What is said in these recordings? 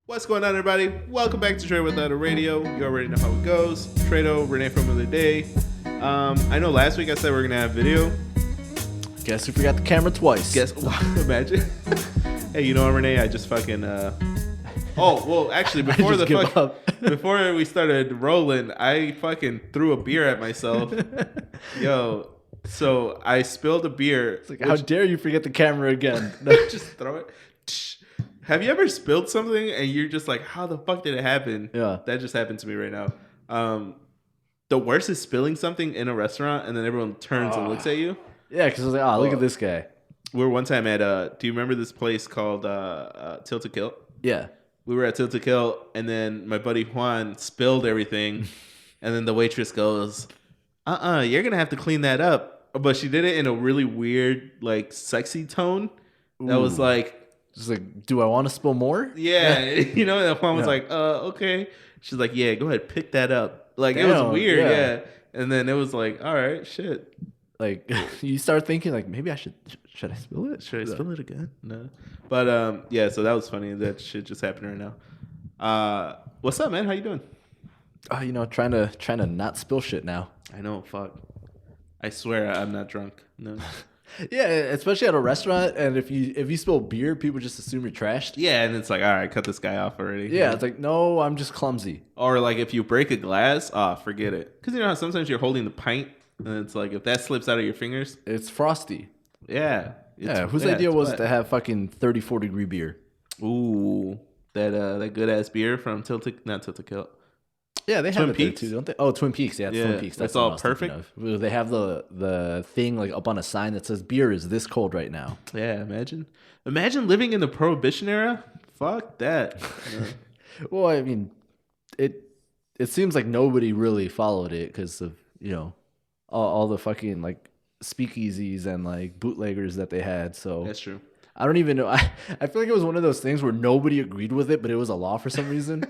What's going on, everybody? Welcome back to Trade Without a Radio. You already know how it goes. Trado, Rene from the day. I know last week I said we are gonna have video. Guess we forgot the camera twice. Imagine. Hey, you know what, Rene? I just fucking. Oh, well, actually, before we started rolling, I fucking threw a beer at myself. Yo, so I spilled a beer. It's like, how dare you forget the camera again? Just throw it. Have you ever spilled something and you're just like, how the fuck did it happen? Yeah. That just happened to me right now. The worst is spilling something in a restaurant and then everyone turns and looks at you. Yeah, because I was like, look at this guy. We were one time at, do you remember this place called Tilt to Kill? Yeah. We were at Tilt to Kill and then my buddy Juan spilled everything. And then the waitress goes, you're going to have to clean that up. But she did it in a really weird, like, sexy tone. That was like, just like, do I want to spill more? Yeah, you know, and Juan was like, okay. She's like, yeah, go ahead, pick that up. Like, Damn, it was weird, yeah. And then it was like, all right, shit. Like, you start thinking, like, maybe I should I spill it? Should I spill it again? No. But, yeah, so that was funny. That shit just happened right now. What's up, man? How you doing? You know, trying to not spill shit now. I know, fuck. I swear I'm not drunk. No. Yeah, especially at a restaurant, and if you spill beer, people just assume you're trashed. Yeah, and it's like, all right, cut this guy off already. Yeah, it's like, no, I'm just clumsy. Or like if you break a glass, forget it. Because you know how sometimes you're holding the pint, and it's like if that slips out of your fingers, it's frosty. Yeah. Whose idea was it to have fucking 34-degree beer? Ooh, that good ass beer from not Tilt to Kill. Yeah, they Twin have it Peaks? there too, don't they? Oh, Twin Peaks. Yeah, it's Twin Peaks. That's all perfect. They have the thing like up on a sign that says beer is this cold right now. Yeah, imagine living in the Prohibition era. Fuck that. Well, I mean, it seems like nobody really followed it because of, you know, all the fucking like speakeasies and like bootleggers that they had. So that's true. I don't even know. I feel like it was one of those things where nobody agreed with it, but it was a law for some reason.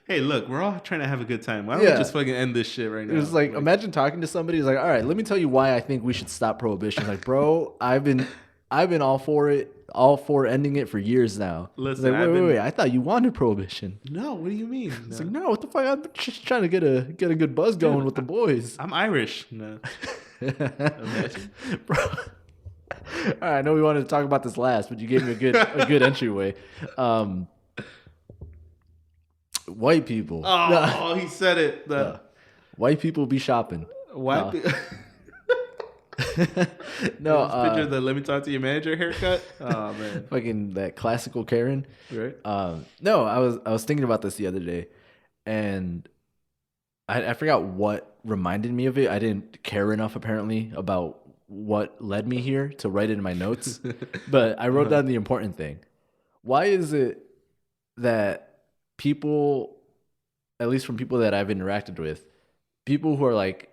Hey, look, we're all trying to have a good time. Why don't we just fucking end this shit right now? It was like, imagine talking to somebody who's like, all right, let me tell you why I think we should stop prohibition. Like, bro, I've been all for it, all for ending it for years now. Listen, like, wait, I thought you wanted prohibition. No, what do you mean? It's like, no, what the fuck? I'm just trying to get a good buzz going with the boys. I'm Irish. No. Imagine. Bro. All right, I know we wanted to talk about this last, but you gave me a good entryway. White people. Oh, he said it. White people be shopping. White people. No, picture the "Let me talk to your manager" haircut. Oh man, fucking that classical Karen. Right. No, I was thinking about this the other day, and I forgot what reminded me of it. I didn't care enough apparently about what led me here to write it in my notes, but I wrote down the important thing. Why is it that people, at least from people that I've interacted with, people who are like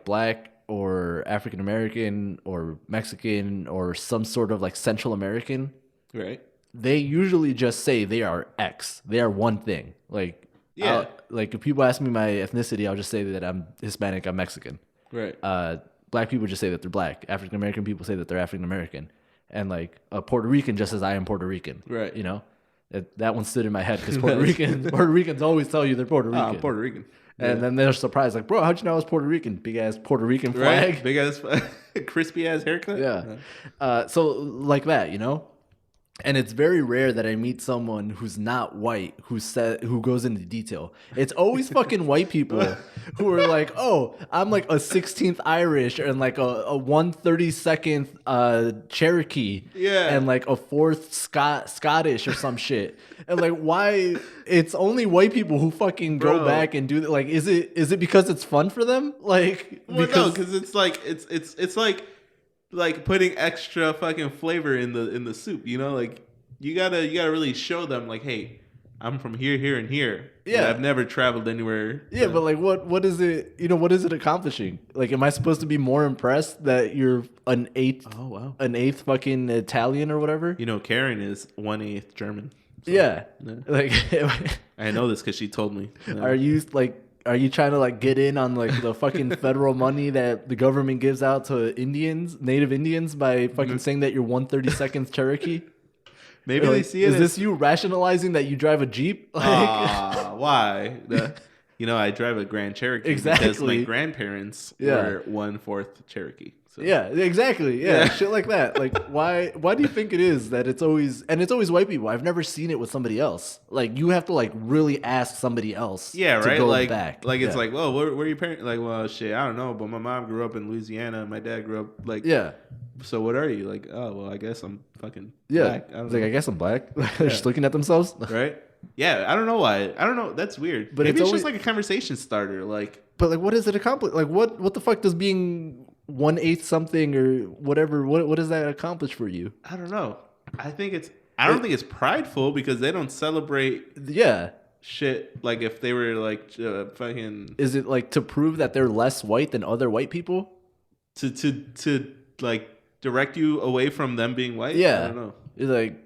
black or African American or Mexican or some sort of like Central American, right? They usually just say they are X. They are one thing. Like, yeah. Like if people ask me my ethnicity, I'll just say that I'm Hispanic, I'm Mexican. Right. Black people just say that they're black. African American people say that they're African American. And like a Puerto Rican just says I am Puerto Rican. Right. You know? That one stood in my head because Puerto Ricans always tell you they're Puerto Rican. I'm Puerto Rican. And then they're surprised, like, bro, how'd you know I was Puerto Rican? Big ass Puerto Rican flag. Right? Big ass, crispy ass haircut. Yeah. So like that, you know? And it's very rare that I meet someone who's not white who goes into detail. It's always fucking white people who are like, oh, I'm like a 16th Irish and like a 132nd Cherokee, and like a 4th Scottish or some shit. And like, why? It's only white people who fucking go back and do that. Like, is it because it's fun for them? Like, because it's like it's like putting extra fucking flavor in the soup, you know? Like you gotta really show them like, hey, I'm from here, and here. Yeah, I've never traveled anywhere. Yeah, but like, what is it? You know, what is it accomplishing? Like, am I supposed to be more impressed that you're an eighth? Oh wow, an eighth fucking Italian or whatever? You know, Karen is 1/8 German. So, yeah, like I know this because she told me. Are you trying to like get in on like the fucking federal money that the government gives out to Native Indians by fucking saying that you're 132nd Cherokee? Maybe like, they see it. Is this you rationalizing that you drive a Jeep? Like, why? I drive a Grand Cherokee Exactly. because my grandparents were 1/4 Cherokee. So. Yeah, exactly. Yeah, shit like that. Like, why do you think it is that it's always white people? I've never seen it with somebody else. Like, you have to like really ask somebody else. Yeah, to right. Go like, back. It's like, well, where are your parents? Like, well, shit, I don't know. But my mom grew up in Louisiana. And my dad grew up like, So what are you? Like, oh, well, I guess I'm fucking black. I guess I'm black. They're just looking at themselves, right? Yeah, I don't know why. I don't know. That's weird. But maybe it's just like a conversation starter. Like, but like, what does it accomplish? Like, what the fuck does being 1/8 something or whatever? What does that accomplish for you? I don't know. I don't think it's prideful because they don't celebrate. Yeah. Shit. Like if they were like fucking. Is it like to prove that they're less white than other white people? To like direct you away from them being white? Yeah. I don't know. It's like.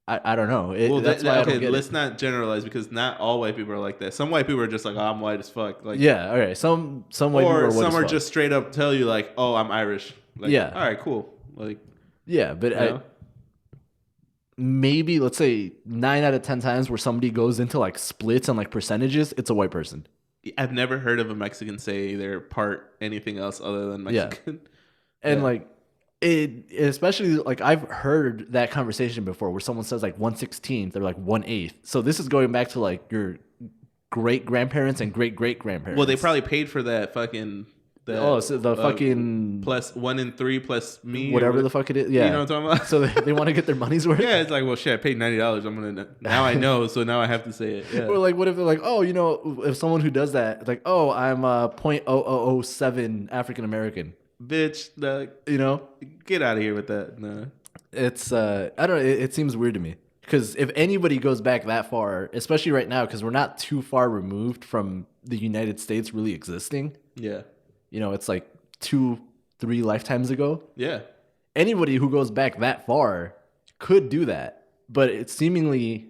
I don't know. That's why let's not generalize because not all white people are like that. Some white people are just like, oh, I'm white as fuck. Like, yeah, all right. Some white people are white some as are fuck. just straight up tell you like, oh, I'm Irish. Like, yeah. All right, cool. Like, yeah, but maybe let's say 9 out of 10 times where somebody goes into like splits and like percentages, it's a white person. I've never heard of a Mexican say they're part anything else other than Mexican. Yeah. And like. It especially like I've heard that conversation before where someone says like 1/16, they're like 1/8. So this is going back to like your great grandparents and great great grandparents. Well, they probably paid for that fucking. So the fucking plus 1 in 3 plus me, whatever the fuck it is. Yeah, you know what I'm talking about. So they want to get their money's worth. Yeah, it's like, well, shit, I paid $90. I'm gonna now I know, so now I have to say it. Yeah. Or like, what if they're like, oh, if someone who does that, like, oh, I'm 0.0007 African American. Bitch, get out of here with that. No. It's I don't know. It seems weird to me because if anybody goes back that far, especially right now, because we're not too far removed from the United States really existing. Yeah, it's like 2-3 lifetimes ago. Yeah, anybody who goes back that far could do that, but it's seemingly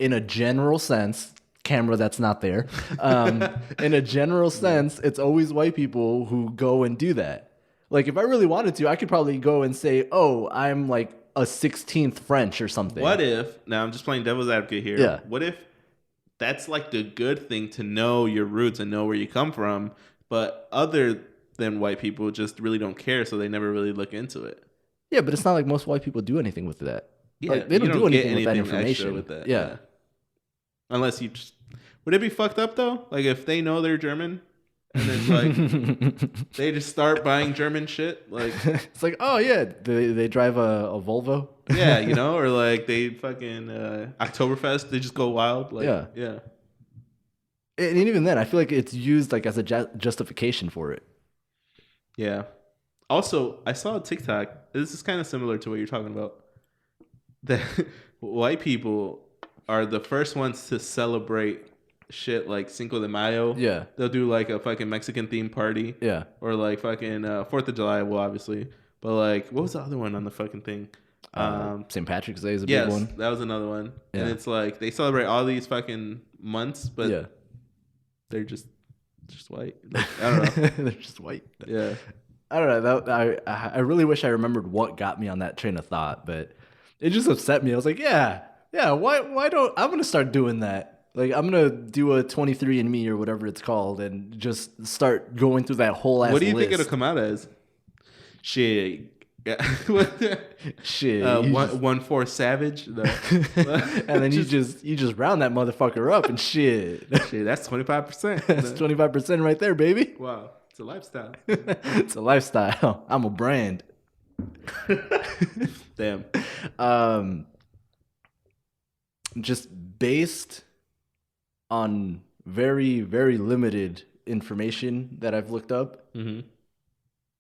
in a general sense. Camera that's not there. In a general sense, it's always white people who go and do that. Like, if I really wanted to, I could probably go and say, oh, I'm like a 16th French or something. What if, now I'm just playing devil's advocate here. Yeah. What if that's like the good thing to know your roots and know where you come from, but other than white people just really don't care, so they never really look into it? Yeah, but it's not like most white people do anything with that. Yeah, like, they don't do anything with that extra information. with that. Yeah. Unless you just... Would it be fucked up, though? Like, if they know they're German... And then like they just start buying German shit. Like it's like, oh yeah, they drive a Volvo. Yeah, or like they fucking Oktoberfest. They just go wild. Like, yeah. And even then, I feel like it's used like as a justification for it. Yeah. Also, I saw a TikTok. This is kind of similar to what you're talking about. That white people are the first ones to celebrate shit like Cinco de Mayo. Yeah. They'll do like a fucking Mexican themed party. Yeah. Or like fucking 4th of July, well, obviously. But like, what was the other one on the fucking thing? St. Patrick's Day is a big one. Yes, that was another one. Yeah. And it's like, they celebrate all these fucking months, but they're just white. Like, I don't know. They're just white. Yeah. I don't know. I really wish I remembered what got me on that train of thought, but it just upset me. I was like, why don't I'm gonna start doing that. Like, I'm going to do a 23andMe or whatever it's called and just start going through that whole ass list. What do you think it'll come out as? Shit. Yeah. Shit. 1/4 savage. No. And then you just round that motherfucker up and shit. Shit, that's 25%. That's 25% right there, baby. Wow. It's a lifestyle. It's a lifestyle. I'm a brand. Damn. Just based on very, very limited information that I've looked up,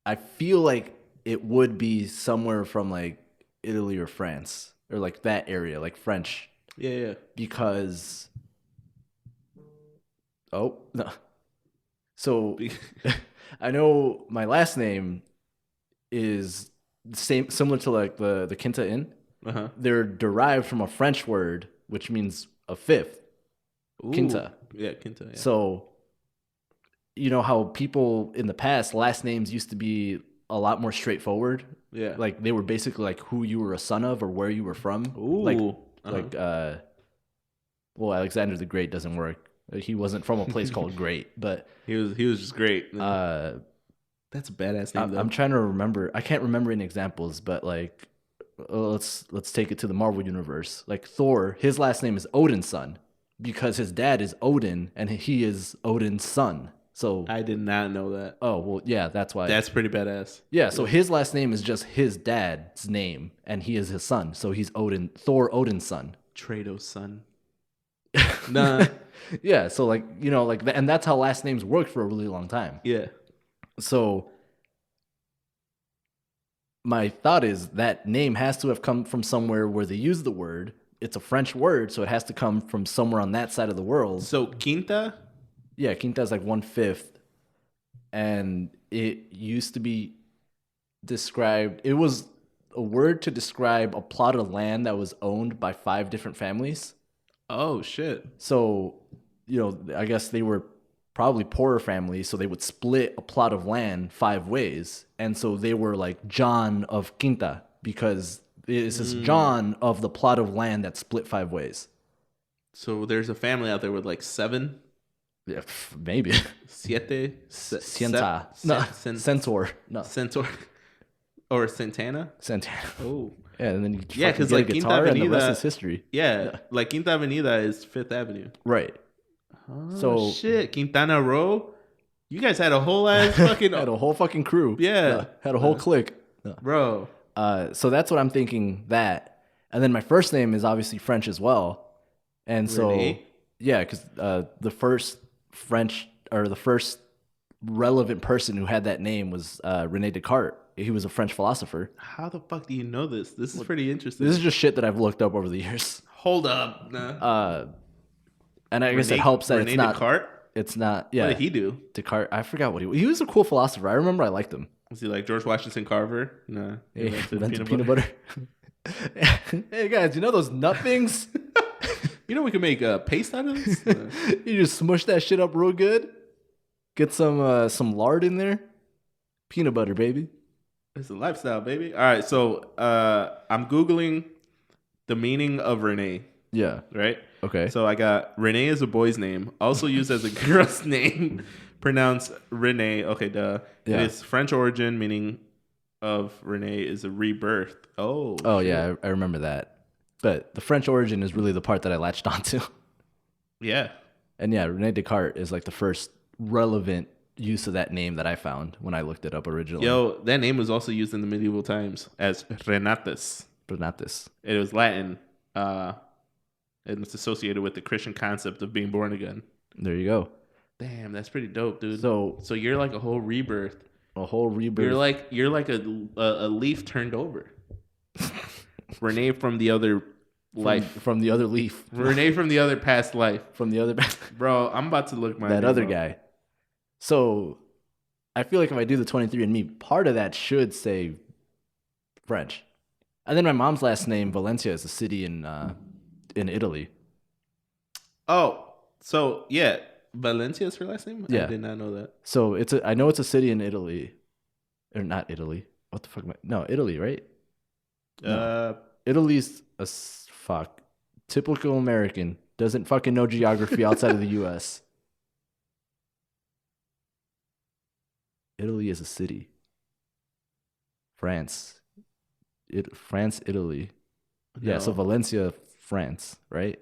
I feel like it would be somewhere from like Italy or France or like that area, like French. Yeah. Because, no. So I know my last name is similar to like the Quinta Inn. They're derived from a French word, which means a fifth. Ooh. Quinta. Yeah, Quinta. Yeah. So, how people in the past, last names used to be a lot more straightforward. Yeah. Like they were basically like who you were a son of or where you were from. Ooh. Well, Alexander the Great doesn't work. He wasn't from a place called Great, but he was just great. That's a badass name. I'm trying to remember. I can't remember any examples, but like, let's take it to the Marvel universe. Like Thor, his last name is Odin's son because his dad is Odin and he is Odin's son. So I did not know that. Oh well, yeah, that's why. That's pretty badass. Yeah, so his last name is just his dad's name, and he is his son. So he's Thor, Odin's son. Trado's son. Nah. Yeah, so like and that's how last names worked for a really long time. Yeah. So my thought is that name has to have come from somewhere where they use the word. It's a French word, so it has to come from somewhere on that side of the world. So Quinta? Yeah, Quinta is like 1/5. And it used to be described, it was a word to describe a plot of land that was owned by 5 different families. Oh, shit. So, I guess they were probably poorer families, so they would split a plot of land 5 ways. And so they were like John of Quinta because this is John of the plot of land that's split 5 ways. So there's a family out there with like 7? Yeah, maybe. Siete? Sienta. No, Centaur. No. Centaur. Or Santana? Santana. Oh. Yeah, and then you because like Quinta guitar Avenida, and the rest is history. Yeah, like Quinta Avenida is 5th Avenue. Right. Oh, so shit. Quintana Row? You guys had a whole ass fucking... had a whole fucking crew. Yeah. Had a whole clique. Bro. So that's what I'm thinking that. And then my first name is obviously French as well. And so... Rene? Yeah, because the first French, or the first relevant person who had that name was Rene Descartes. He was a French philosopher. How the fuck do you know this? This is pretty interesting. This is just shit that I've looked up over the years. Hold up. Nah. And I guess it helps that Rene it's not... Descartes? It's not... Yeah. What did he do? Descartes. I forgot what he was a cool philosopher. I remember I liked him. Was he like George Washington Carver? Nah. He invented peanut butter. Hey guys, you know those nut things? You know we can make paste out of this? You just smush that shit up real good. Get some lard in there. Peanut butter, baby. It's a lifestyle, baby. All right, so I'm Googling the meaning of Rene. Yeah. Right? Okay. So I got Rene is a boy's name, also used as a girl's name, pronounced Rene. Okay, duh. Yeah. It's French origin, meaning of Rene is a rebirth. Oh, shit. Yeah, I remember that. But the French origin is really the part that I latched onto. Yeah. And yeah, Rene Descartes is like the first relevant use of that name that I found when I looked it up originally. Yo, that name was also used in the medieval times as Renatus. Renatus. It was Latin. And it's associated with the Christian concept of being born again. There you go. Damn, that's pretty dope, dude. So you're like a whole rebirth. A whole rebirth. You're like a leaf turned over. Rene from the other life. From the other leaf. Rene from the other past life. From the other... Bro, I'm about to look my that other up. guy. So I feel like if I do the 23andMe, part of that should say French. And then my mom's last name, Valencia, is a city in Italy. Oh, so yeah. Valencia is her last name? Yeah. I did not know that. So I know it's a city in Italy. Or not Italy. What the fuck am I? No, Italy, right? No. Italy's a typical American. Doesn't fucking know geography outside of the US. Italy is a city. France, Italy. No. Yeah, so Valencia, France, right?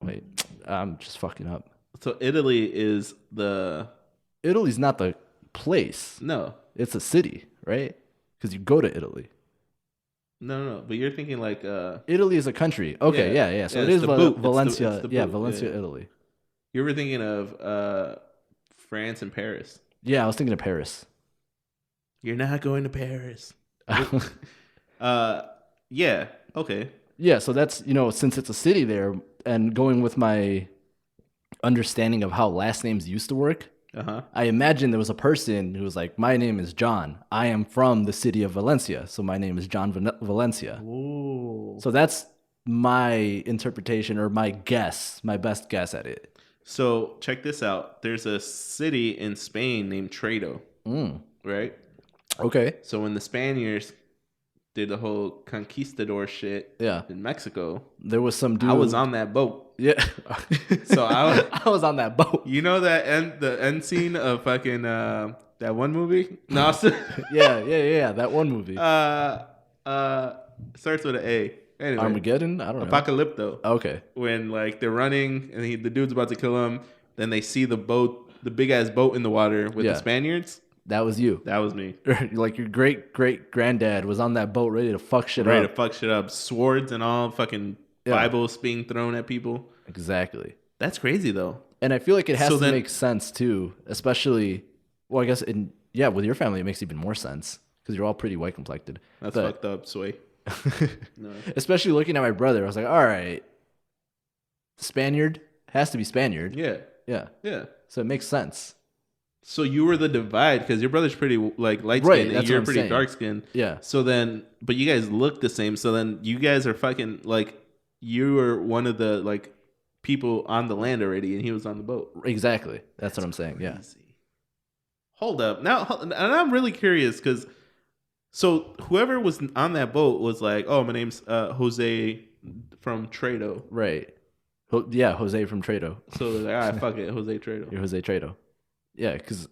Wait, I'm just fucking up. So Italy's not the place. No. It's a city, right? Because you go to Italy. No. But you're thinking like... Italy is a country. Okay, yeah. So it is Valencia. It's the Valencia, Italy. You were thinking of France and Paris. Yeah, I was thinking of Paris. You're not going to Paris. Yeah, okay. Yeah, so that's, since it's a city there, and going with my understanding of how last names used to work, I imagine there was a person who was like, my name is John. I am from the city of Valencia, so my name is John Valencia. Ooh. So that's my interpretation or my best guess at it. So check this out. There's a city in Spain named Trado, right? Okay. So when the Spaniards did the whole conquistador shit in Mexico, there was some dude. I was on that boat. Yeah. So I was on that boat. You know the end scene of fucking that one movie? No. yeah. That one movie. Starts with an A. Anyway, Armageddon? I don't know. Apocalypto. Okay. When like they're running and the dude's about to kill him, then they see the boat, the big ass boat in the water with the Spaniards. That was you. That was me. Like your great granddad was on that boat ready to fuck shit up. Ready to fuck shit up. Swords and all, fucking Bibles being thrown at people. Exactly. That's crazy though. And I feel like it has to make sense too, especially, well, I guess with your family it makes even more sense because you're all pretty white complected. That's fucked up, Sway. No. Especially looking at my brother, I was like, all right, Spaniard has to be Spaniard. Yeah. So it makes sense. So you were the divide because your brother's pretty like light skinned and you're pretty dark skinned. Yeah. So then, but you guys look the same. So then you guys are fucking like, you were one of the like people on the land already, and he was on the boat. Exactly. That's what I'm saying. Crazy. Yeah. Hold up now, and I'm really curious because so whoever was on that boat was like, oh, my name's Jose from Trado. Right. Yeah, Jose from Trado. So they're like, all right, fuck it, Jose Trado. You're Jose Trado. Yeah, because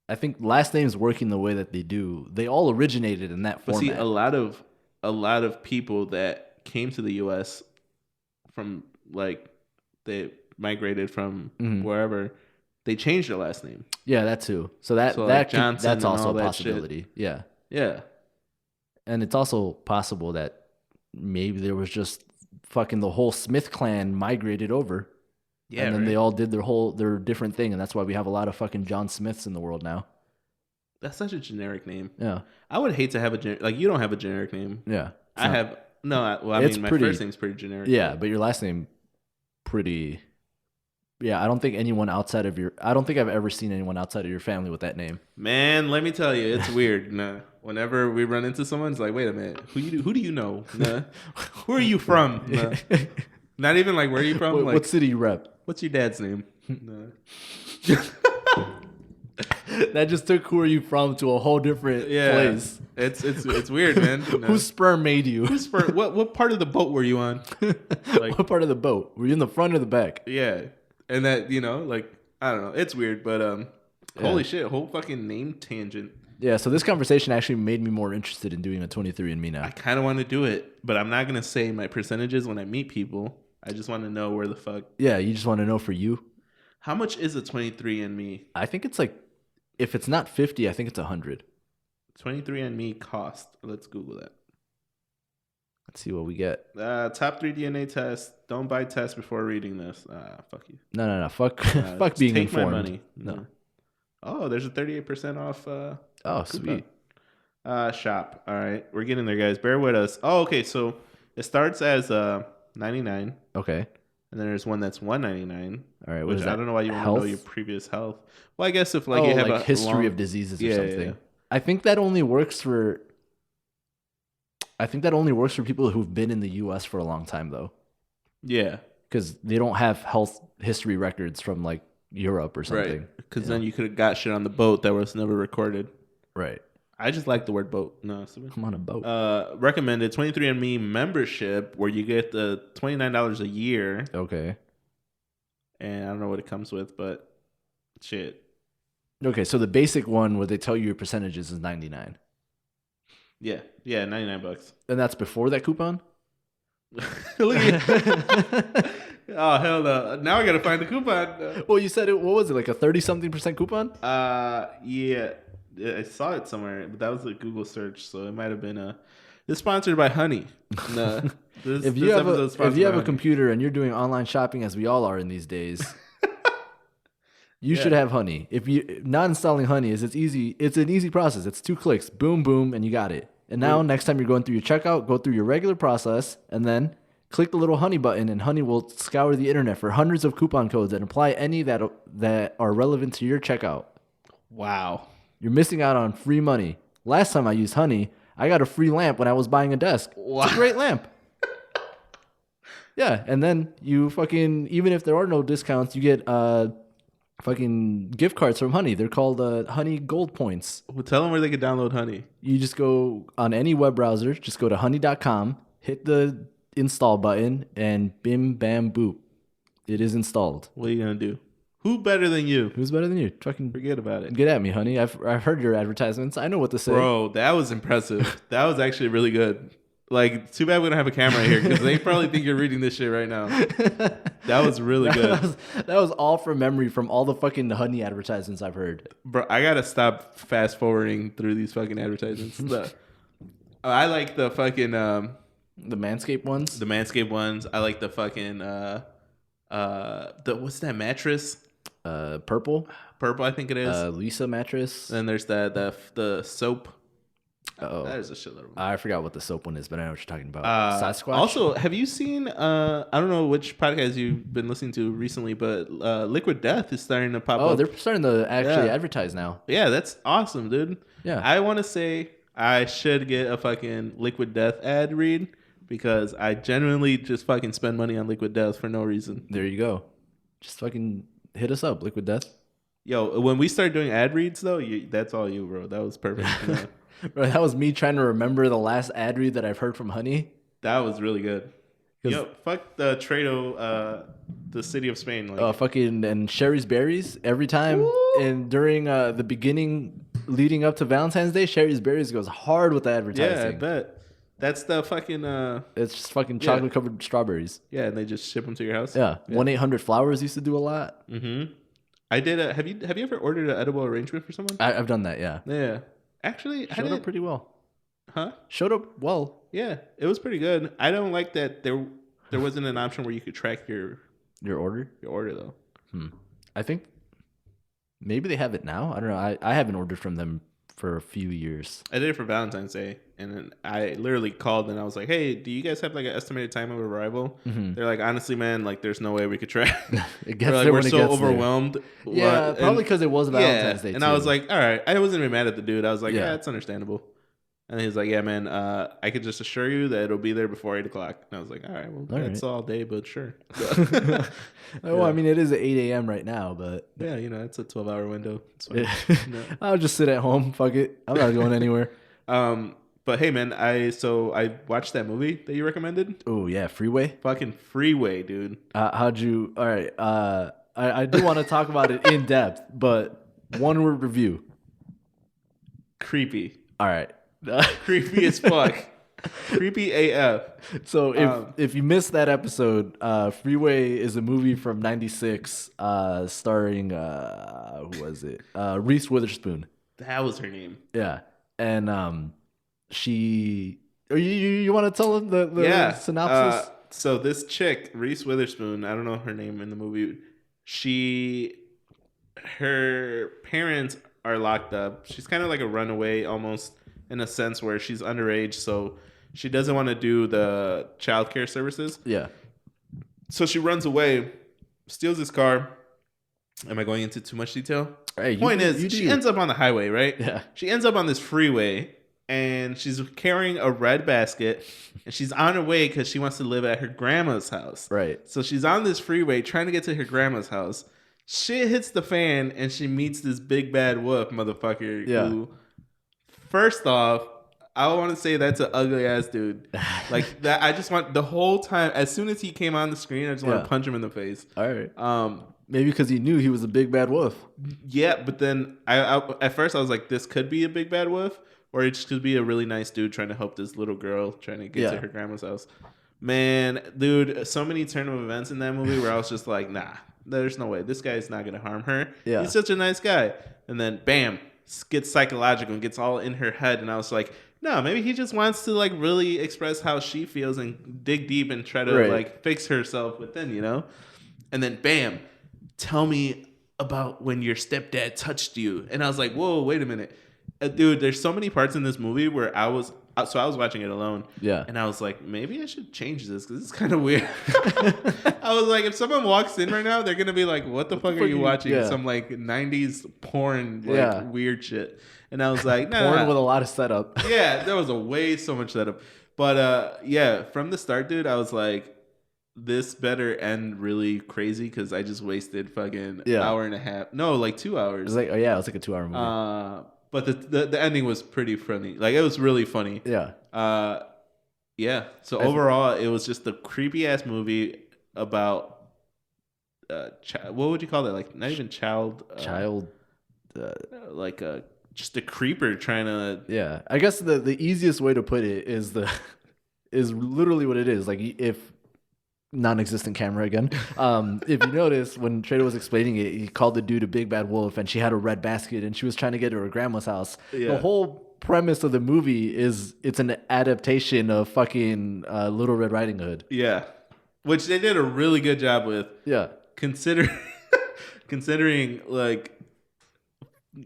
I think last names working the way that they do, they all originated in that format. See, a lot of people that came to the U.S. from like they migrated from wherever, they changed their last name. Yeah, that too. So that's also a possibility. Yeah. And it's also possible that maybe there was just fucking the whole Smith clan migrated over. Yeah, and then they all did their different thing, and that's why we have a lot of fucking John Smiths in the world now. That's such a generic name. Yeah, I would hate to have you don't have a generic name. Yeah, I have no. I mean, my first name's pretty generic. Yeah, but your last name, pretty. Yeah, I don't think I've ever seen anyone outside of your family with that name. Man, let me tell you, it's weird. Nah, whenever we run into someone, it's like, wait a minute, who do you know? Nah. Who are you from? Nah. Not even like where are you from? What city you rep? What's your dad's name? Nah. That just took who are you from to a whole different place. It's weird, man. No. Whose sperm made you? Whose sperm? What part of the boat were you on? Like, what part of the boat? Were you in the front or the back? Yeah, and that like I don't know. It's weird, but holy shit, whole fucking name tangent. Yeah, so this conversation actually made me more interested in doing a 23andMe now. I kind of want to do it, but I'm not gonna say my percentages when I meet people. I just want to know where the fuck. Yeah, you just want to know for you. How much is a 23andMe? I think it's like, if it's not 50, I think it's 100. 23andMe cost. Let's Google that. Let's see what we get. Top 3 DNA tests. Don't buy tests before reading this. Fuck you. No. Fuck being take informed. My money. No. Oh, there's a 38% off. Sweet. Shop. All right, we're getting there, guys. Bear with us. Oh, okay. So it starts as 99. Okay. And then there's one that's $199. All right. Which I don't know why you want to know your previous health. Well, I guess if you have a history of diseases or something. Yeah. I think that only works for. People who've been in the U.S. for a long time, though. Yeah. Because they don't have health history records from like Europe or something. Right. Because then you could have got shit on the boat that was never recorded. Right. I just like the word boat. No, I'm on a boat. Recommended 23andMe membership where you get the $29 a year. Okay. And I don't know what it comes with, but shit. Okay, so the basic one where they tell you your percentages is 99. Yeah, $99. And that's before that coupon? Look at Oh, hell no. Now I gotta find the coupon. Well, you said what was it, like a 30-something% coupon? Yeah. I saw it somewhere, but that was a Google search, so it might have been it's sponsored by Honey. No, if you have a computer and you're doing online shopping, as we all are in these days, you should have Honey. If you not installing Honey it's easy. It's an easy process. It's 2 clicks, boom, boom, and you got it. And now next time you're going through your checkout, go through your regular process, and then click the little Honey button, and Honey will scour the internet for hundreds of coupon codes and apply any that are relevant to your checkout. Wow. You're missing out on free money. Last time I used Honey, I got a free lamp when I was buying a desk. Wow. It's a great lamp. Yeah, and then you fucking, even if there are no discounts, you get fucking gift cards from Honey. They're called Honey Gold Points. Well, tell them where they can download Honey. You just go on any web browser, just go to honey.com, hit the install button, and bim, bam, boop. It is installed. What are you going to do? Who better than you? Who's better than you? Fucking forget about it. Get at me, honey. I've heard your advertisements. I know what to say. Bro, that was impressive. That was actually really good. Like, too bad we don't have a camera here because they probably think you're reading this shit right now. That was really good. That was all from memory from all the fucking Honey advertisements I've heard. Bro, I gotta stop fast forwarding through these fucking advertisements. I like the fucking the Manscaped ones. The Manscaped ones. I like the fucking what's that mattress? Purple, I think it is. Lisa mattress. Then there's the soap. Oh, that is a shitload of them. I forgot what the soap one is, but I know what you're talking about. Sasquatch. Also, have you seen? I don't know which podcast you've been listening to recently, but Liquid Death is starting to pop up. Oh, they're starting to actually advertise now. Yeah, that's awesome, dude. Yeah, I want to say I should get a fucking Liquid Death ad read because I genuinely just fucking spend money on Liquid Death for no reason. There you go. Just fucking hit us up, Liquid Death. Yo, when we start doing ad reads though, that's all you, bro. That was perfect. Bro, that was me trying to remember the last ad read that I've heard from Honey. That was really good. Yo, fuck the Trado, the city of Spain. Like, fucking and Sherry's Berries every time. Woo! And during the beginning, leading up to Valentine's Day, Sherry's Berries goes hard with the advertising. Yeah, I bet. That's the fucking. It's just fucking chocolate covered strawberries. Yeah, and they just ship them to your house. Yeah, 1-800-Flowers used to do a lot. Mm-hmm. I did. Have you ever ordered an edible arrangement for someone? I've done that. Yeah. Yeah. Actually, showed up pretty well. Huh? Showed up well. Yeah, it was pretty good. I don't like that there wasn't an option where you could track your order. Your order though. I think maybe they have it now. I don't know. I haven't ordered from them for a few years. I did it for Valentine's Day, and then I literally called and I was like, "Hey, do you guys have like an estimated time of arrival?" Mm-hmm. They're like, "Honestly, man, like there's no way we could track." We're so overwhelmed. There. Yeah, probably because it was Valentine's Day. And I was like, "All right." I wasn't even mad at the dude. I was like, "Yeah, it's understandable." And he's like, "Yeah, man, I could just assure you that it'll be there before 8 o'clock." And I was like, "All right, well, that's all day, but sure." Well, I mean, it is at 8 a.m. right now, but yeah, it's a 12-hour window. It's fine. I'll just sit at home. Fuck it, I'm not going anywhere. But hey, man, I watched that movie that you recommended. Oh yeah, Freeway. Fucking Freeway, dude. How'd you? All right. I do want to talk about it in depth, but one word review. Creepy. All right. Creepy as fuck. Creepy AF. So if you missed that episode, Freeway is a movie from '96, starring who was it? Reese Witherspoon. That was her name. Yeah, and she. You want to tell them the synopsis? So this chick, Reese Witherspoon, I don't know her name in the movie. Her parents are locked up. She's kind of like a runaway almost. In a sense where she's underage, so she doesn't want to do the childcare services. Yeah. So she runs away, steals his car. Am I going into too much detail? Hey, Point is, she ends up on the highway, right? Yeah. She ends up on this freeway, and she's carrying a red basket, and she's on her way because she wants to live at her grandma's house. Right. So she's on this freeway trying to get to her grandma's house. Shit hits the fan, and she meets this big bad wolf motherfucker who... First off, I want to say that's an ugly ass dude. Like that, I just want the whole time. As soon as he came on the screen, I just want to punch him in the face. All right. Maybe because he knew he was a big bad wolf. Yeah, but then I at first I was like, this could be a big bad wolf, or it just could be a really nice dude trying to help this little girl trying to get to her grandma's house. Man, dude, so many turn of events in that movie where I was just like, nah, there's no way. This guy's not gonna harm her. Yeah. He's such a nice guy. And then bam. Gets psychological and gets all in her head, and I was like, no, maybe he just wants to like really express how she feels and dig deep and try to like fix herself within, and then bam, tell me about when your stepdad touched you. And I was like, whoa, wait a minute, dude, there's so many parts in this movie where I was watching it alone. Yeah. And I was like, maybe I should change this because it's kind of weird. I was like, if lomeone walks in right now, they're going to be like, what the fuck are you watching? Yeah. Some like 90s porn, like weird shit. And I was like, nah. Porn with a lot of setup. Yeah, there was so much setup. But from the start, dude, I was like, this better end really crazy because I just wasted fucking Yeah. hour and a half. No, like 2 It hours. was like, oh yeah, it was like a 2 hour movie. But the ending was pretty funny. Like it was really funny. Yeah. Yeah. So overall, it was just a creepy ass movie about what would you call that? Like not even child. Like just a creeper trying to. Yeah, I guess the easiest way to put it is is literally what it is. Like if non-existent camera again. If you notice when Trader was explaining it, he called the dude a big bad wolf, and she had a red basket, and she was trying to get to her grandma's house. Yeah. The whole premise of the movie is it's an adaptation of fucking Little Red Riding Hood. Yeah, which they did a really good job with. Yeah, considering like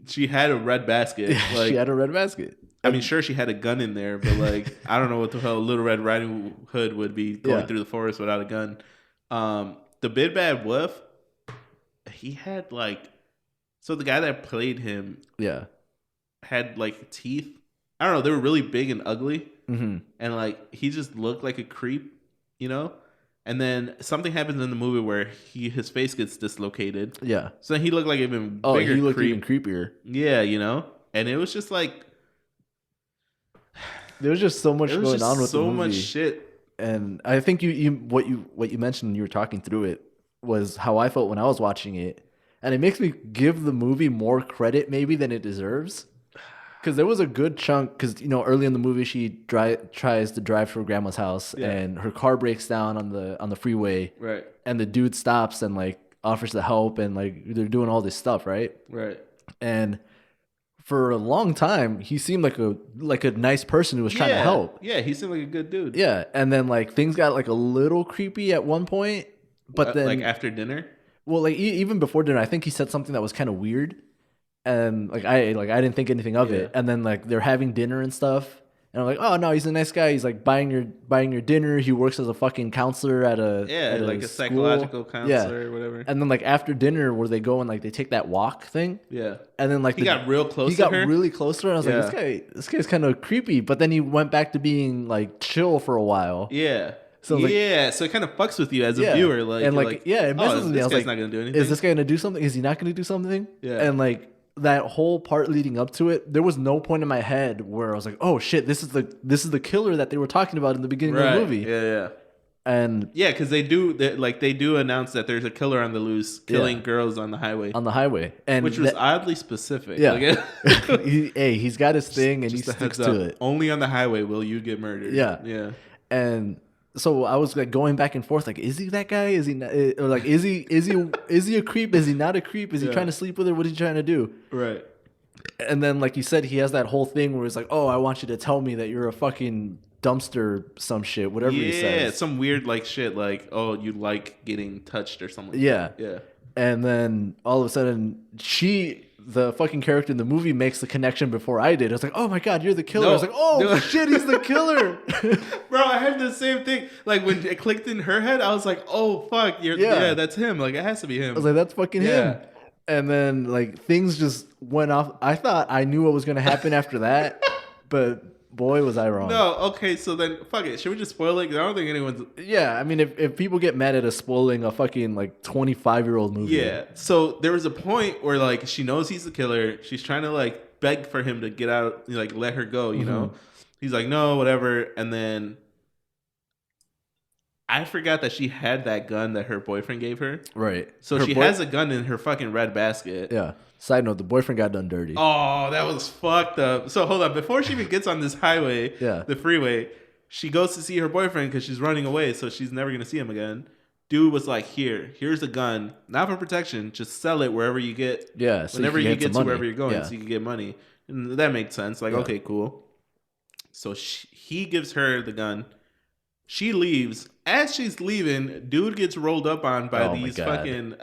she had a red basket. Yeah, like, she had a red basket. I mean, sure, she had a gun in there, but like, I don't know what the hell Little Red Riding Hood would be going through the forest without a gun. The Big Bad Wolf, he had like, so the guy that played him, had like teeth. I don't know, they were really big and ugly, and like he just looked like a creep, you know. And then something happens in the movie where his face gets dislocated. Yeah. So he looked like even bigger. Oh, he looked even creepier. Yeah, you know. And it was just like. There was just so much going on with the movie. So much shit. And I think what you mentioned when you were talking through it was how I felt when I was watching it. And it makes me give the movie more credit maybe than it deserves. Because there was a good chunk, because, you know, early in the movie, she tries to drive to her grandma's house, and her car breaks down on the freeway. Right. And the dude stops and, like, offers to help, and, like, they're doing all this stuff, right? Right. And for a long time, he seemed like a nice person who was trying to help. Yeah, he seemed like a good dude. Yeah, and then, like, things got, like, a little creepy at one point, but then... Like, after dinner? Well, like, even before dinner, I think he said something that was kind of weird. And like I didn't think anything of it, and then like they're having dinner and stuff, and I'm like, oh no, he's a nice guy. He's like buying your dinner. He works as a fucking counselor at a like a psychological counselor or whatever. And then like after dinner, where they go and like they take that walk thing. Yeah. And then like he got real close. He got really close to her. And I was like, this guy's kind of creepy. But then he went back to being like chill for a while. Yeah. So so it kind of fucks with you as a viewer, like, and like it messes with me. I was like, not gonna do anything. Is this guy gonna do something? Is he not gonna do something? Yeah. And like. That whole part leading up to it, there was no point in my head where I was like, "Oh shit, this is the killer that they were talking about in the beginning of the movie." Yeah. And because they do announce that there's a killer on the loose, killing girls on the highway. And which was oddly specific. Yeah. He's got his thing, and he sticks to it. Only on the highway will you get murdered. Yeah. Yeah. And so I was like going back and forth, like, is he that guy? Is he not? Or like, is he a creep? Is he not a creep? Is he trying to sleep with her? What is he trying to do? Right. And then, like you said, he has that whole thing where it's like, oh, I want you to tell me that you're a fucking dumpster, some shit, whatever he says. Yeah, some weird like shit, like, oh, you like getting touched or something. Yeah. Yeah. And then all of a sudden, the fucking character in the movie makes the connection before I did. I was like, oh my God, you're the killer. I was like, oh shit, he's the killer. Bro, I had the same thing. Like when it clicked in her head, I was like, oh fuck, yeah, that's him. Like it has to be him. I was like, that's fucking him. And then like things just went off. I thought I knew what was going to happen after that, but boy, was I wrong. No, okay, so then fuck it. Should we just spoil it? 'Cause I don't think anyone's. Yeah, I mean, if people get mad at us spoiling a fucking like 25-year-old movie. Yeah. So there was a point where like she knows he's the killer. She's trying to like beg for him to get out, like let her go. You know, he's like, no, whatever. And then I forgot that she had that gun that her boyfriend gave her. Right. So she has a gun in her fucking red basket. Yeah. Side note, the boyfriend got done dirty. Oh, that was fucked up. So hold on. Before she even gets on this highway, the freeway, she goes to see her boyfriend because she's running away, so she's never going to see him again. Dude was like, here's the gun. Not for protection. Just sell it wherever you get. Yeah. So whenever you get to wherever you're going, so you can get money. And that makes sense. Like, okay, cool. So he gives her the gun. She leaves. As she's leaving, dude gets rolled up on by these fucking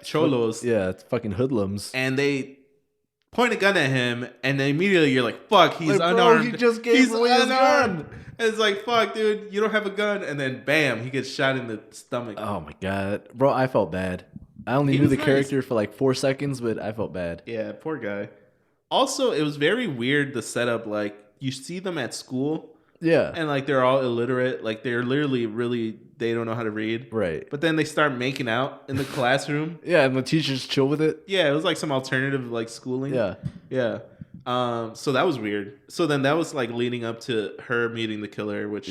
cholos. Yeah, it's fucking hoodlums. And they point a gun at him, and then immediately you're like, fuck, he's unarmed. Bro, he just gave away his gun. And it's like, fuck, dude, you don't have a gun. And then bam, he gets shot in the stomach. Oh my God. Bro, I felt bad. I only knew the character for like 4 seconds, but I felt bad. Yeah, poor guy. Also, it was very weird, the setup. Like, you see them at school. Yeah. And like they're all illiterate. Like they're literally really they don't know how to read. Right. But then they start making out in the classroom. Yeah, and the teachers chill with it. Yeah, it was like some alternative like schooling. Yeah. Yeah. So that was weird. So then that was like leading up to her meeting the killer, which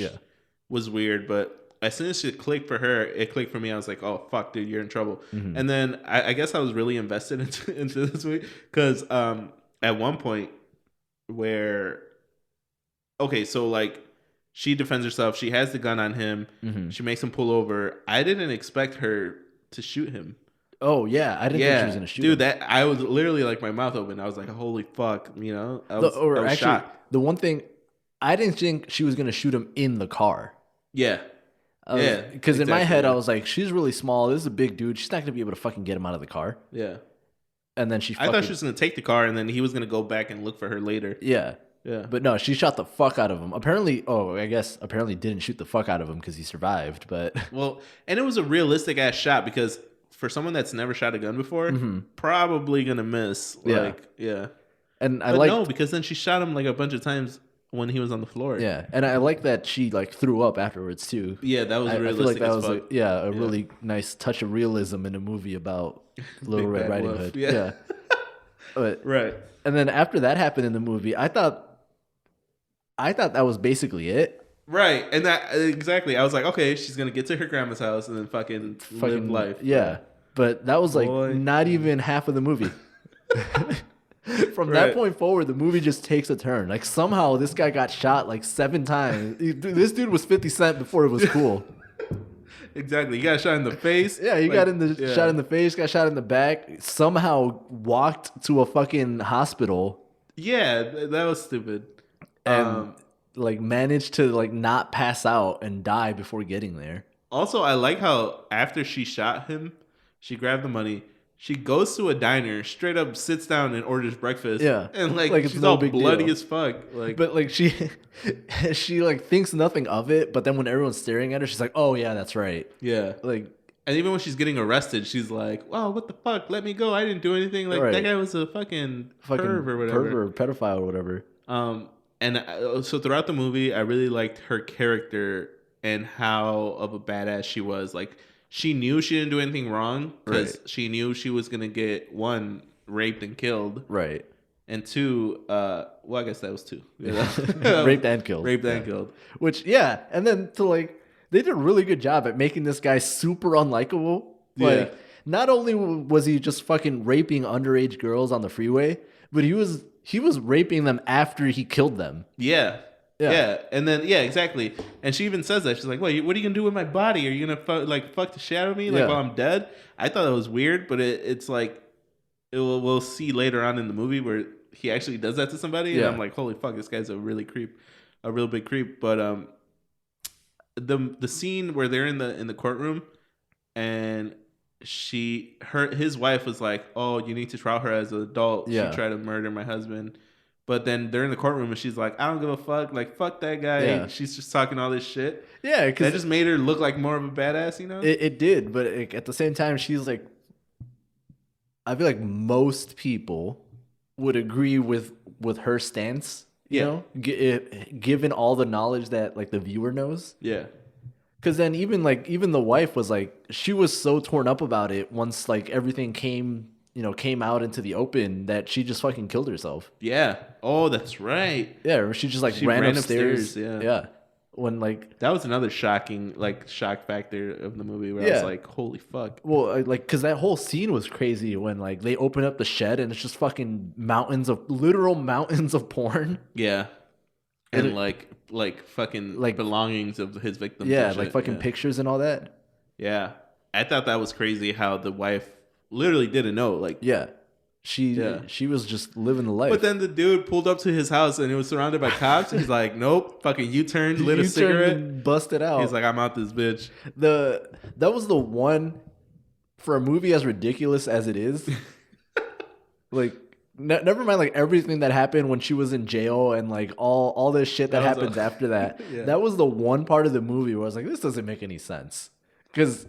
was weird. But as soon as it clicked for her, it clicked for me. I was like, oh fuck, dude, you're in trouble. Mm-hmm. And then I guess I was really invested into this movie because at one point where okay, so like she defends herself. She has the gun on him. Mm-hmm. She makes him pull over. I didn't expect her to shoot him. Oh yeah, I didn't think she was gonna shoot him. Dude, that I was literally like my mouth open. I was like, holy fuck, you know? I was shocked. The one thing I didn't think she was gonna shoot him in the car. Yeah. Because in my head I was like, she's really small. This is a big dude. She's not gonna be able to fucking get him out of the car. Yeah. And then I thought she was gonna take the car and then he was gonna go back and look for her later. Yeah. Yeah. But no, she shot the fuck out of him. Apparently didn't shoot the fuck out of him because he survived. But well, and it was a realistic ass shot because for someone that's never shot a gun before, probably gonna miss. Like, yeah. And no, because then she shot him like a bunch of times when he was on the floor. Yeah, and I like that she like threw up afterwards too. Yeah, that was realistic. I feel like that was a really nice touch of realism in a movie about Little Red Riding Hood. Yeah. But, right. And then after that happened in the movie, I thought that was basically it. Right, and that exactly. I was like, okay, she's gonna get to her grandma's house and then fucking live life. Yeah, but that was like not even half of the movie. From that point forward, the movie just takes a turn. Like somehow this guy got shot like 7 times. This dude was 50 Cent before it was cool. Exactly. He got shot in the face. Yeah, he got shot in the face, got shot in the back. Somehow walked to a fucking hospital. Yeah, that was stupid. And like managed to like not pass out and die before getting there. Also, I like how after she shot him, she grabbed the money. She goes to a diner, straight up sits down and orders breakfast. Yeah, and like it's she's no all big bloody deal. as fuck. Like, but like she like thinks nothing of it. But then when everyone's staring at her, she's like, "Oh yeah, that's right." Yeah, like, and even when she's getting arrested, she's like, "Wow, what the fuck? Let me go! I didn't do anything." Like that guy was a fucking perv or whatever, perv or pedophile or whatever. And so throughout the movie, I really liked her character and how of a badass she was. Like, she knew she didn't do anything wrong because she knew she was going to get, 1, raped and killed. Right. And 2, well, I guess that was 2. You know? Raped and killed. Raped and killed. Which, yeah. And then they did a really good job at making this guy super unlikable. Like, not only was he just fucking raping underage girls on the freeway, but he was raping them after he killed them. Yeah. And then, exactly. And she even says that. She's like, what are you going to do with my body? Are you going to fuck the shit out of me while I'm dead? I thought that was weird, but it's like, we'll see later on in the movie where he actually does that to somebody. And I'm like, holy fuck, this guy's a real big creep. But the scene where they're in the courtroom and his wife was like, oh, you need to trial her as an adult. She tried to murder my husband. But then they're in the courtroom and she's like, I don't give a fuck. Like, fuck that guy. Yeah. She's just talking all this shit. Yeah. Because that just made her look like more of a badass, you know? It did. But at the same time, she's like, I feel like most people would agree with her stance, you know, given all the knowledge that like the viewer knows. Yeah. Because then even the wife was like, she was so torn up about it once like everything came out into the open that she just fucking killed herself. Yeah. Oh, that's right. Yeah, she just ran upstairs. Yeah. When like that was another shock factor of the movie where I was like, holy fuck. Well, because that whole scene was crazy when like they open up the shed and it's just fucking literal mountains of porn. Yeah. And like fucking belongings of his victims. Yeah, like fucking pictures and all that. Yeah. I thought that was crazy how the wife literally didn't know. Like, she was just living the life. But then the dude pulled up to his house and it was surrounded by cops. He's like, nope, fucking U-turned, lit a cigarette, and busted out. He's like, I'm out this bitch. That was the one for a movie as ridiculous as it is. Like, never mind like everything that happened when she was in jail and like all this shit that happens after that. That was the one part of the movie where I was like, this doesn't make any sense. Because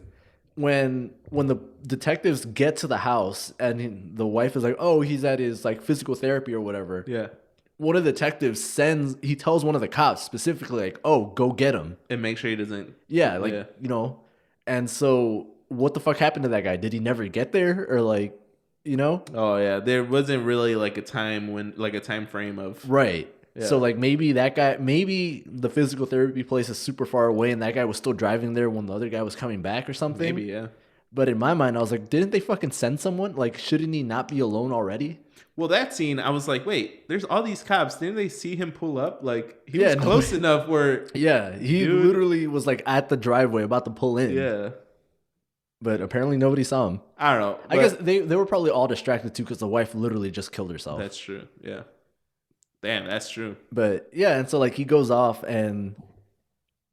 when the detectives get to the house and the wife is like, oh, he's at his like physical therapy or whatever. Yeah. one of the detectives he tells one of the cops specifically, like, oh, go get him. And make sure he doesn't. Yeah, like, you know. And so what the fuck happened to that guy? Did he never get there? Or like, you know? Oh, yeah. There wasn't really like a time frame of. Right. Yeah. So like maybe the physical therapy place is super far away and that guy was still driving there when the other guy was coming back or something. Maybe, yeah. But in my mind, I was like, didn't they fucking send someone? Like, shouldn't he not be alone already? Well, that scene, I was like, wait, there's all these cops. Didn't they see him pull up? Like, he was close enough where... Yeah, he literally was like at the driveway about to pull in. Yeah. But apparently nobody saw him. I don't know. I guess they were probably all distracted too because the wife literally just killed herself. That's true, yeah. Damn, that's true. But yeah, and so like he goes off and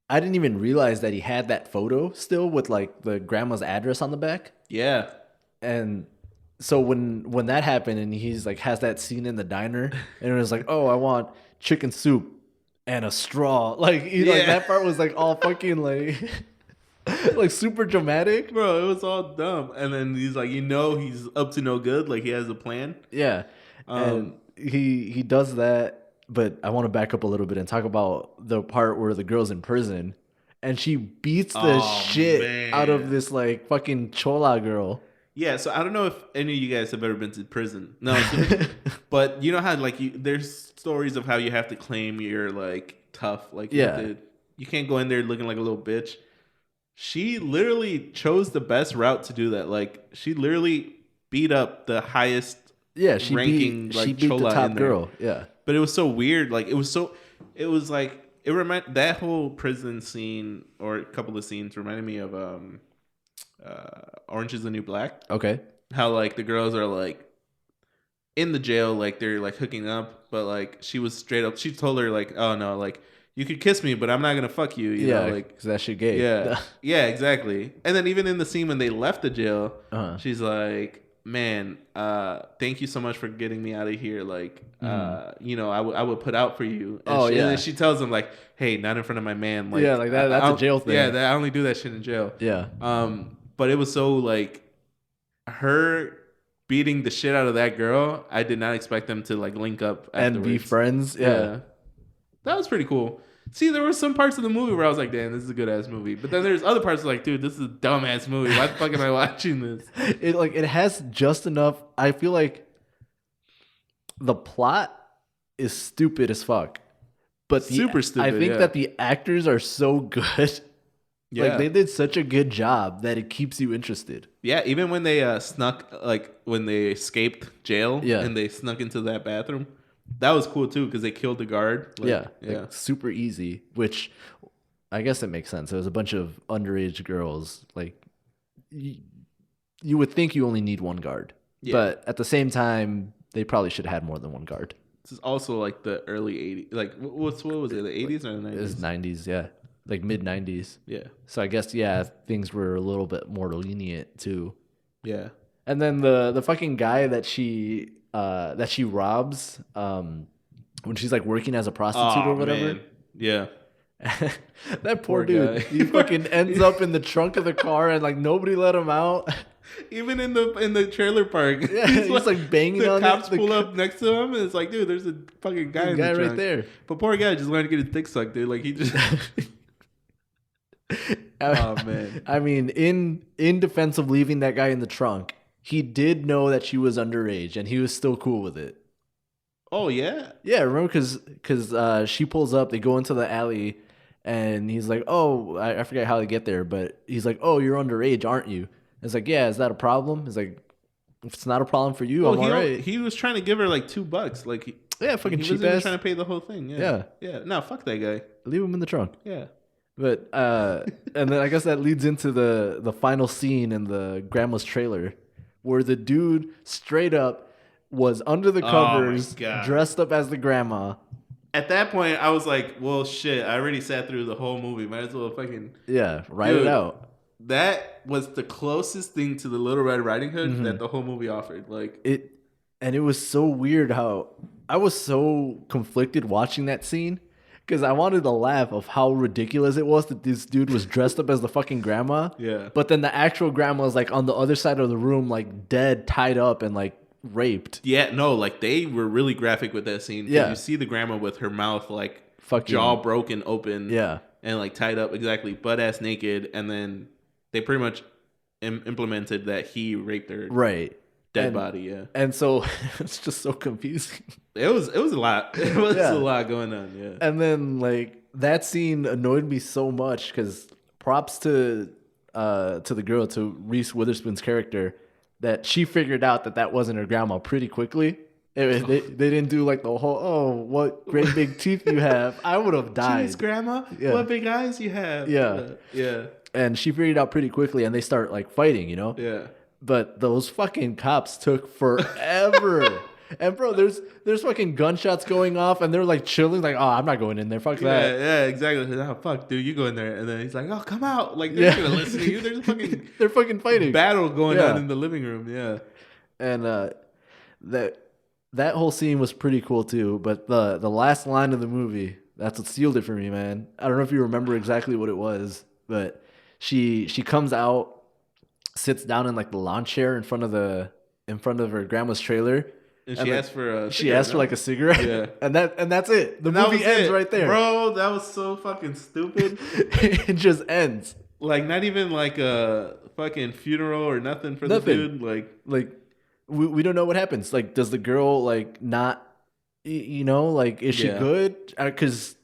I didn't even realize that he had that photo still with like the grandma's address on the back. Yeah. And so when that happened and he's like has that scene in the diner and it was like, oh, I want chicken soup and a straw. Like, like that part was like all fucking like like super dramatic. Bro, it was all dumb. And then he's like, he's up to no good. Like he has a plan. Yeah. And he does that, but I want to back up a little bit and talk about the part where the girl's in prison and she beats the shit out of this like fucking chola girl. Yeah, so I don't know if any of you guys have ever been to prison. No, but you know how like there's stories of how you have to claim you're like tough, like you can't go in there looking like a little bitch. She literally chose the best route to do that. Like she literally beat up the highest she ranking beat the top girl. Yeah. But it was so weird. Like it was like that whole prison scene or a couple of scenes reminded me of Orange is the New Black. Okay. How like the girls are like in the jail, like they're like hooking up, but like she was straight up. She told her like, oh no, like you could kiss me, but I'm not gonna fuck you. You know, like because that shit gay. Yeah, yeah, exactly. And then even in the scene when they left the jail, she's like, man, thank you so much for getting me out of here. Like, I would put out for you. And and then she tells him like, hey, not in front of my man. Like, like that's a jail thing. Yeah, I only do that shit in jail. Yeah. But it was so like her beating the shit out of that girl. I did not expect them to like link up afterwards. And be friends. Yeah. That was pretty cool. See, there were some parts of the movie where I was like, damn, this is a good ass movie. But then there's other parts like, dude, this is a dumb ass movie. Why the fuck am I watching this? It has just enough. I feel like the plot is stupid as fuck. But super stupid. I think that the actors are so good. Yeah. Like they did such a good job that it keeps you interested. Yeah, even when they when they escaped jail and they snuck into that bathroom. That was cool too because they killed the guard. Like, like super easy, which I guess it makes sense. It was a bunch of underage girls. Like you would think you only need one guard, but at the same time, they probably should have had more than one guard. This is also like the early 80s. Like what was it? The 80s or the 90s? It was 90s, yeah, like mid 90s. Yeah. So I guess things were a little bit more lenient too. Yeah. And then the fucking guy that she robs when she's like working as a prostitute or whatever. Man. Yeah. That poor dude. He fucking ends up in the trunk of the car and like nobody let him out. Even in the trailer park. Yeah, he's like banging on it. The cops pull up next to him and it's like, dude, there's a fucking guy in the trunk. Right there. But poor guy just wanted to get his dick sucked, dude. Like he just oh man. I mean, in defense of leaving that guy in the trunk, he did know that she was underage, and he was still cool with it. Oh, yeah? Yeah, remember? Because she pulls up, they go into the alley, and he's like, oh, I forget how they get there, but he's like, oh, you're underage, aren't you? It's like, yeah, is that a problem? It's like, if it's not a problem for you, I'm all right. He was trying to give her like $2. Like, fucking cheap ass. He wasn't trying to pay the whole thing. Yeah. No, fuck that guy. Leave him in the trunk. Yeah. But, and then I guess that leads into the final scene in the grandma's trailer, where the dude straight up was under the covers, dressed up as the grandma. At that point, I was like, well, shit, I already sat through the whole movie. Might as well fucking... Yeah, write it out. That was the closest thing to the Little Red Riding Hood that the whole movie offered. And it was so weird how... I was so conflicted watching that scene. Because I wanted to laugh of how ridiculous it was that this dude was dressed up as the fucking grandma. Yeah. But then the actual grandma was like on the other side of the room, like dead, tied up, and like raped. Yeah, no, like they were really graphic with that scene. Yeah. You see the grandma with her mouth like Fucking jaw broken open. Yeah. And like tied up exactly, butt ass naked, and then they pretty much implemented that he raped her. Right. Dead body, yeah. And so it's just so confusing. It was a lot. It was a lot going on, yeah. And then like that scene annoyed me so much because props to the girl, to Reese Witherspoon's character, that she figured out that wasn't her grandma pretty quickly. They didn't do like the whole, what great big teeth you have. I would have died. Jeez, grandma, what big eyes you have. Yeah. And she figured it out pretty quickly, and they start like fighting, you know? Yeah. But those fucking cops took forever. And bro, there's fucking gunshots going off, and they're like chilling, like, oh, I'm not going in there. Fuck that. Yeah, exactly. Oh, fuck, dude, you go in there. And then he's like, oh, come out. Like, they're gonna listen to you. There's a fucking they're fucking fighting. Battle going on in the living room. Yeah. And that whole scene was pretty cool too. But the last line of the movie, that's what sealed it for me, man. I don't know if you remember exactly what it was, but she comes out, sits down in like the lawn chair in front of her grandma's trailer. And she asked for a cigarette. She asked for like a cigarette. Yeah. And that's it. The movie ends right there. Bro, that was so fucking stupid. It just ends. Like not even like a fucking funeral or nothing for the dude. Like we don't know what happens. Like, does the girl like not, like, is she good? Because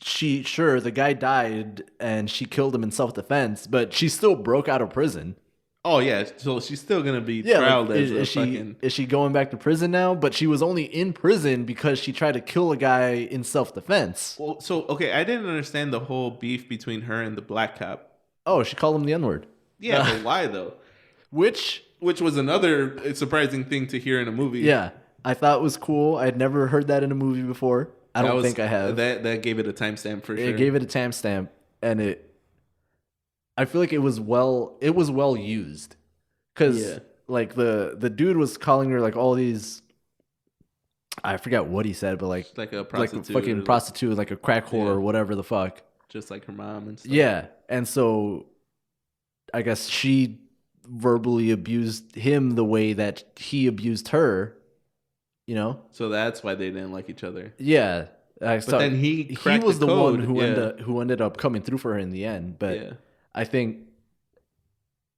the guy died and she killed him in self-defense, but she still broke out of prison. Oh yeah, so she's still gonna be trialed like, is she going back to prison now? But she was only in prison because she tried to kill a guy in self-defense. Well, so okay, I didn't understand the whole beef between her and the black cop. Oh, she called him the N-word. Yeah, but why though? Which was another surprising thing to hear in a movie. Yeah, I thought it was cool. I had never heard that in a movie before. I don't think I have. That gave it a timestamp for sure. It gave it a timestamp, and I feel like it was well used, because like the dude was calling her like all these, I forget what he said, but like a prostitute, like a fucking prostitute, like a crack whore or whatever the fuck, just like her mom and stuff. Yeah, and so I guess she verbally abused him the way that he abused her, So that's why they didn't like each other. Yeah. But then he was the one who ended up coming through for her in the end. But I think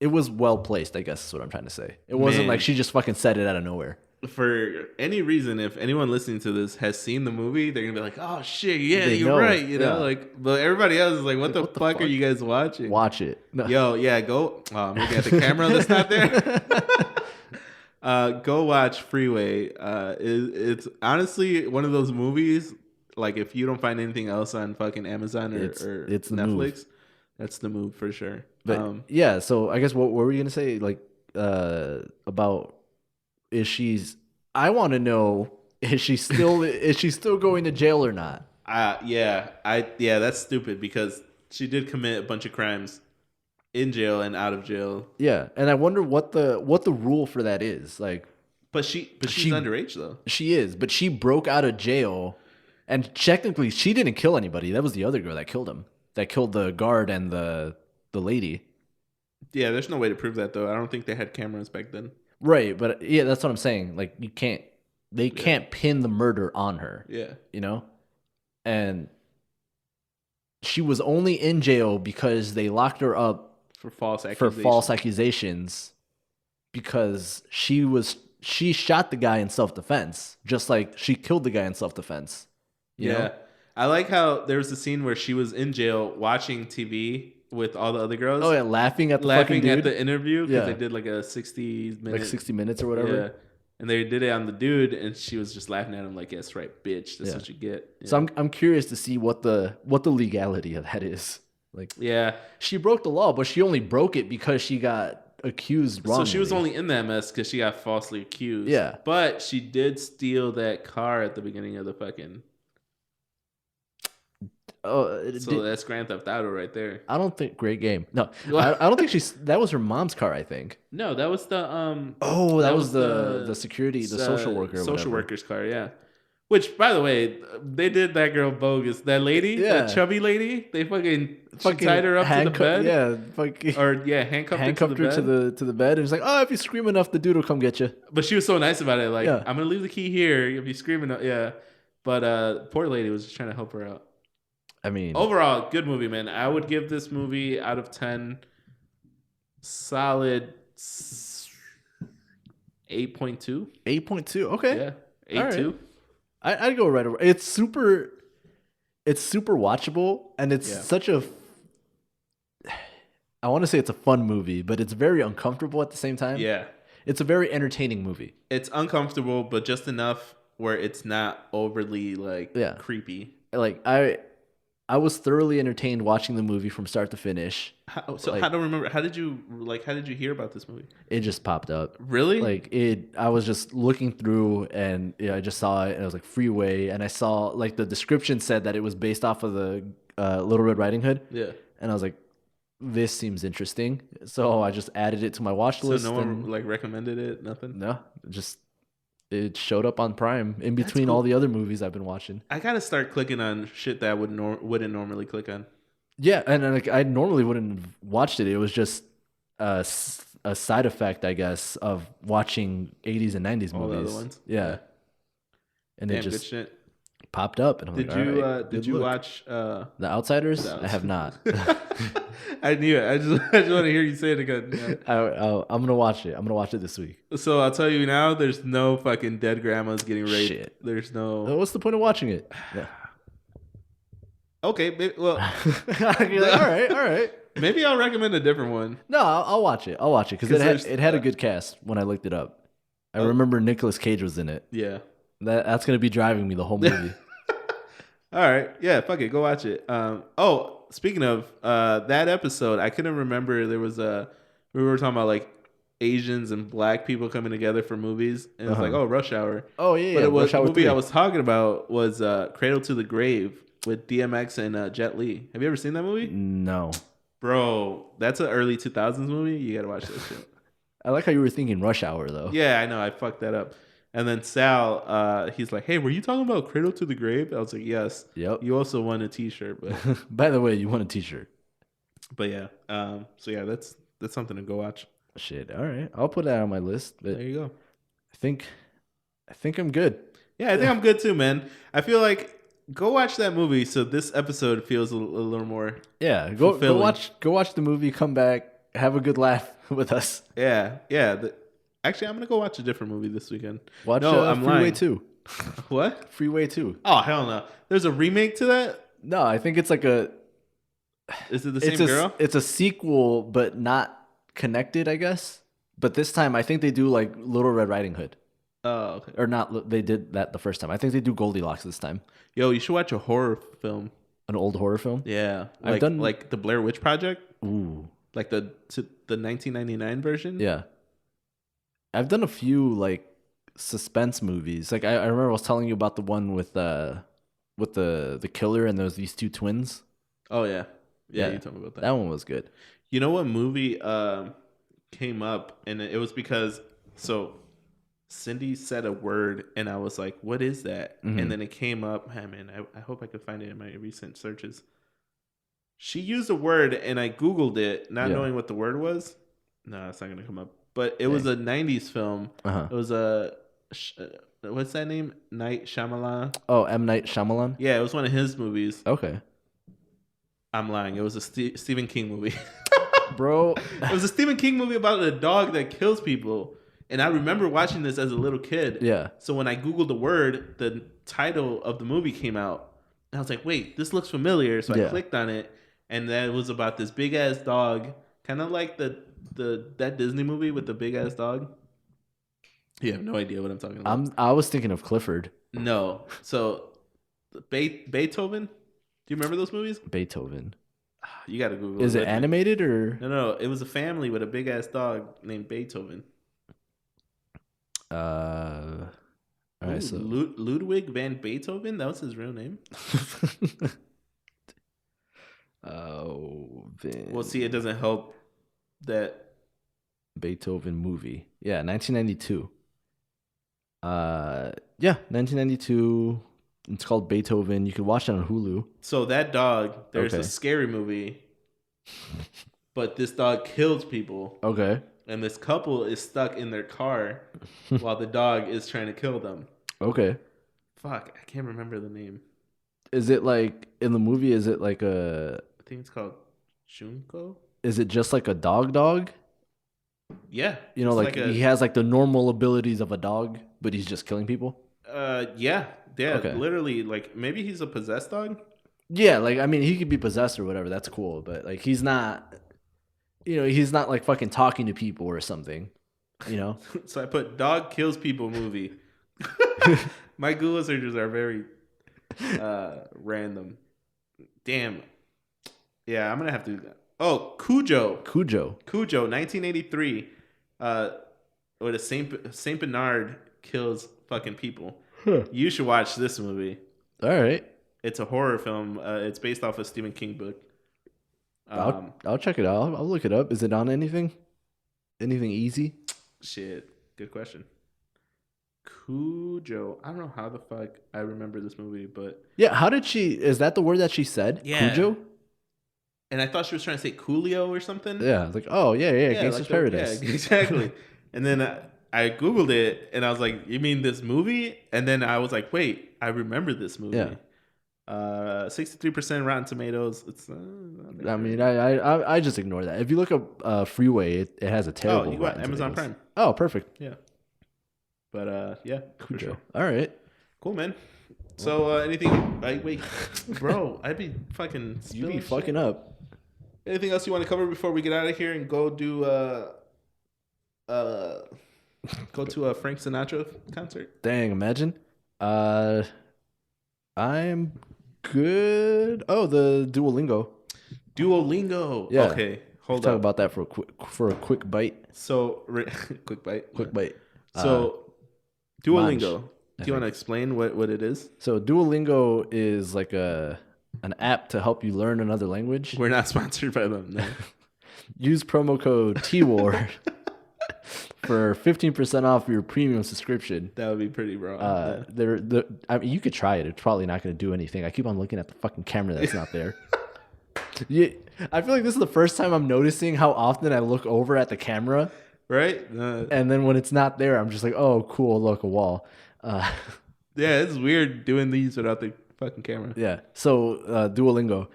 it was well placed, I guess is what I'm trying to say. It wasn't like she just fucking said it out of nowhere. For any reason, if anyone listening to this has seen the movie, they're gonna be like, "Oh shit, yeah, you're right," But everybody else is like, "What the fuck are you guys watching?" Watch it. No. Yo, yeah, go. Oh, I'm looking at the camera that's not there. Go watch Freeway. It's honestly one of those movies. Like, if you don't find anything else on fucking Amazon or it's Netflix, that's the move for sure. But yeah, so I guess what were we gonna say? Like about. I want to know, is she still going to jail or not? That's stupid because she did commit a bunch of crimes in jail and out of jail. Yeah, and I wonder what the rule for that is. Like, but she's underage though. She is, but she broke out of jail, and technically she didn't kill anybody. That was the other girl that killed him. That killed the guard and the lady. Yeah, there's no way to prove that though. I don't think they had cameras back then. Right, but yeah, that's what I'm saying. Like, they can't pin the murder on her. Yeah. And she was only in jail because they locked her up for false accusations because she shot the guy in self-defense, just like she killed the guy in self-defense. You know? I like how there was a scene where she was in jail watching TV with all the other girls. Oh yeah, laughing at the interview because they did like a 60 minutes or whatever. Yeah, and they did it on the dude, and she was just laughing at him like, "Yes, right, bitch. That's what you get." Yeah. So I'm curious to see what the legality of that is. Like, she broke the law, but she only broke it because she got accused wrongly. So she was only in that mess because she got falsely accused. Yeah, but she did steal that car at the beginning of the fucking. So that's Grand Theft Auto right there. I don't think great game. No, I don't think that was her mom's car. I think. No, that was the that was the security, the social worker, social worker's car. Yeah, Which, by the way, they did that girl bogus. That lady, that chubby lady, they fucking tied her up to the bed. Yeah, fucking handcuffed her to the bed. And it's like, oh, if you scream enough, the dude will come get you. But she was so nice about it. Like, I'm gonna leave the key here if you scream enough. Yeah, but poor lady was just trying to help her out. I mean, overall, good movie, man. I would give this movie out of 10, solid 8.2. 8.2. Okay. Yeah, 8.2. I'd go right over. It's super watchable, and it's such a. I want to say it's a fun movie, but it's very uncomfortable at the same time. Yeah, it's a very entertaining movie. It's uncomfortable, but just enough where it's not overly creepy. Like I was thoroughly entertained watching the movie from start to finish. I don't remember. How did you hear about this movie? It just popped up. Really? I was just looking through, and I just saw it, and I was like, Freeway, and I saw like the description said that it was based off of the Little Red Riding Hood. Yeah. And I was like, this seems interesting. So I just added it to my watch list. So no one recommended it? Nothing? No, just it showed up on Prime in between all the other movies I've been watching. I gotta start clicking on shit that I wouldn't normally click on. Yeah, and like I normally wouldn't have watched it. It was just a side effect, I guess, of watching 80s and 90s movies. All the other ones? Yeah. And damn, it just good shit. Popped up. And I'm did you watch The Outsiders? I have not. I knew it. I just want to hear you say it again. Yeah. I'm gonna watch it. I'm gonna watch it this week. So I'll tell you now. There's no fucking dead grandmas getting raped. Shit. There's no. What's the point of watching it? Yeah. Okay. Well. You're like, all right. Maybe I'll recommend a different one. No, I'll watch it. Because it had a good cast when I looked it up. I remember Nicolas Cage was in it. Yeah. That's gonna be driving me the whole movie. All right. Yeah, fuck it. Go watch it. Speaking of that episode, I couldn't remember. There was we were talking about like Asians and black people coming together for movies, and it's like, Rush Hour. Oh yeah, but it was Rush Hour the movie 3. I was talking about was Cradle to the Grave with DMX and Jet Li. Have you ever seen that movie? No, bro. That's an early 2000s movie. You gotta watch that shit. I like how you were thinking Rush Hour though. Yeah, I know. I fucked that up. And then Sal, he's like, "Hey, were you talking about Cradle to the Grave?" I was like, "Yes." Yep. You also won a T-shirt, but by the way, you won a T-shirt. But yeah, so yeah, that's something to go watch. Shit. All right, I'll put that on my list. But there you go. I think I'm good. Yeah, I think I'm good too, man. I feel like go watch that movie so this episode feels a little more. Yeah, go watch the movie. Come back, have a good laugh with us. Yeah. Actually, I'm gonna go watch a different movie this weekend. Watch Freeway 2. What? Freeway 2. Oh hell no! There's a remake to that? No, I think it's like a. Is it the same girl? It's a sequel, but not connected, I guess. But this time, I think they do like Little Red Riding Hood. Oh, okay. Or not? They did that the first time. I think they do Goldilocks this time. Yo, you should watch a horror film. An old horror film? Yeah, I've done like the Blair Witch Project. Ooh, like the 1999 version. Yeah. I've done a few like suspense movies. Like I remember I was telling you about the one with the killer and those these two twins. Oh yeah. You told me about that. That one was good. You know what movie came up, and it was because Cindy said a word and I was like, "What is that?" Mm-hmm. And then it came up. Oh, man, I hope I could find it in my recent searches. She used a word and I Googled it, not knowing what the word was. No, it's not gonna come up. But it was a 90s film. Uh-huh. It was what's that name? Night Shyamalan. Oh, M. Night Shyamalan? Yeah, it was one of his movies. Okay. I'm lying. It was a Stephen King movie. Bro. It was a Stephen King movie about a dog that kills people. And I remember watching this as a little kid. Yeah. So when I Googled the word, the title of the movie came out. And I was like, wait, this looks familiar. So I clicked on it. And then it was about this big-ass dog. Kind of like that Disney movie with the big ass dog. You have no idea what I'm talking about. I was thinking of Clifford. No, so Beethoven. Do you remember those movies? Beethoven. You got to Google. Is it animated or no? It was a family with a big ass dog named Beethoven. All right, so Ludwig van Beethoven. That was his real name. Well, see, it doesn't help that Yeah, 1992. It's called Beethoven. You can watch it on Hulu. So that dog, there's Okay. a scary movie, but this dog kills people. Okay. And this couple is stuck in their car while the dog is trying to kill them. Okay. Fuck, I can't remember the name. Is it like in the movie? Is it like a? I think it's called Junko. Is it just like a dog? Yeah, You know, like he has like the normal abilities of a dog, but he's just killing people. Yeah, Okay. literally, like maybe he's a possessed dog. Yeah, like I mean, he could be possessed or whatever. That's cool, but like he's not. You know, he's not like fucking talking to people or something. You know. So I put dog kills people movie. My Google searches are very random. Damn. Yeah, I'm gonna have to. Oh, Cujo, 1983. With a Saint Bernard kills fucking people. Huh. You should watch this movie. All right. It's a horror film. It's based off a Stephen King book. I'll check it out. I'll look it up. Is it on anything? Anything easy? Shit. Good question. Cujo. I don't know how the fuck I remember this movie, but Yeah. How did she? Is that the word that she said? Yeah. Cujo. And I thought she was trying to say Coolio or something. Yeah. Like, oh yeah, Gangsta's Paradise. Yeah, exactly. And then I Googled it and I was like, you mean this movie? And then I was like, wait, I remember this movie. Yeah. 63% Rotten Tomatoes. It's. I mean, I just ignore that. If you look up Freeway, it has a terrible. Oh, you got Rotten Amazon Tomatoes. Prime. Oh, perfect. Yeah. But yeah, for Cujo. sure. All right. Cool, man. So anything? Wait, bro. I'd be fucking. You be fucking shit. up. Anything else you want to cover before we get out of here and go do go to a Frank Sinatra concert? Dang, imagine. I'm good. Oh, the Duolingo. Yeah. Okay. Hold Talk up. about that for a quick bite. So quick bite. Quick bite. So Duolingo. Manj, Do you want to explain what it is? So Duolingo is like an app to help you learn another language. We're not sponsored by them. No. Use promo code TWAR for 15% off your premium subscription. That would be pretty raw. I mean, you could try it. It's probably not going to do anything. I keep on looking at the fucking camera that's not there. Yeah, I feel like this is the first time I'm noticing how often I look over at the camera. Right? And then when it's not there, I'm just like, oh, cool, look, a wall. Yeah, it's weird doing these without the fucking camera. Yeah. So Duolingo,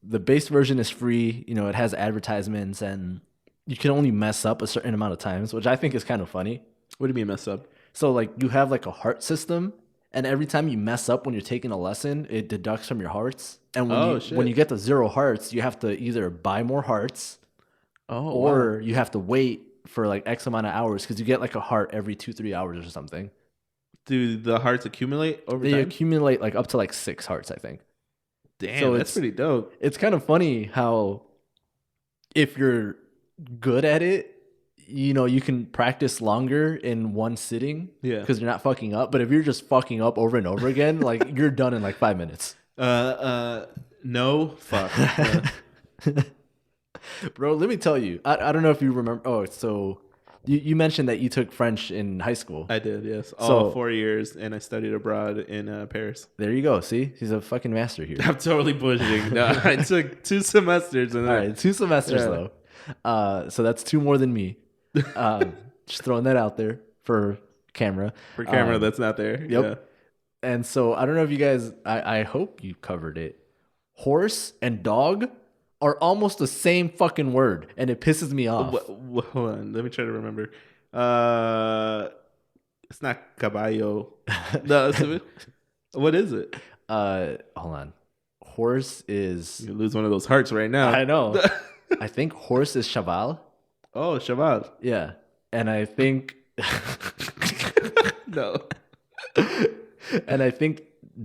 the base version is free. You know, it has advertisements and you can only mess up a certain amount of times, which I think is kind of funny. What do you mean mess up? So like you have like a heart system, and every time you mess up when you're taking a lesson, it deducts from your hearts. And when you get to 0 hearts, you have to either buy more hearts, or you have to wait for like X amount of hours because you get like a heart every 2-3 hours or something. Do the hearts accumulate over time? They accumulate like up to like 6 hearts, I think. Damn, so that's pretty dope. It's kind of funny how if you're good at it, you know, you can practice longer in one sitting. Yeah. Because you're not fucking up. But if you're just fucking up over and over again, like you're done in like 5 minutes. No, fuck. Bro, let me tell you. I don't know if you remember. Oh, so you mentioned that you took French in high school. I did, yes. All 4 years, and I studied abroad in Paris. There you go. See? He's a fucking master here. I'm totally bullshitting. No, I took 2 semesters. All right, 2 semesters, though. So that's 2 more than me. Just throwing that out there for camera. For camera that's not there. Yep. Yeah. And so I don't know if you guys, I hope you covered it. Horse and dog are almost the same fucking word, and it pisses me off. Hold on, let me try to remember. It's not caballo. No, what is it? Hold on. Horse is. You lose one of those hearts right now. I know. I think horse is cheval. Oh, cheval. Yeah, and I think. No. And I think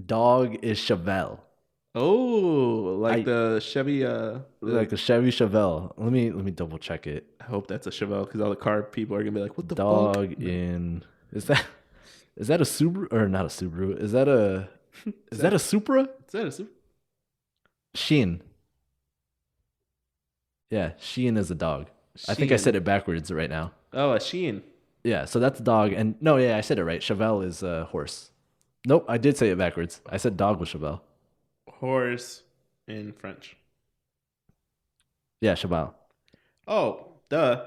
dog is cheval. Oh, like the Chevy. Like the Chevy Chevelle. Let me double check it. I hope that's a Chevelle because all the car people are gonna be like, "What the dog fuck?" in is that a Subaru or not a Subaru? Is that a Supra? Is that a Supra? Shein. Yeah, Shein is a dog. I think I said it backwards right now. Oh, a Shein. Yeah, so that's dog. And no, yeah, I said it right. Cheval is horse. Nope, I did say it backwards. I said dog was cheval. Horse in French. Yeah, cheval. Oh, duh.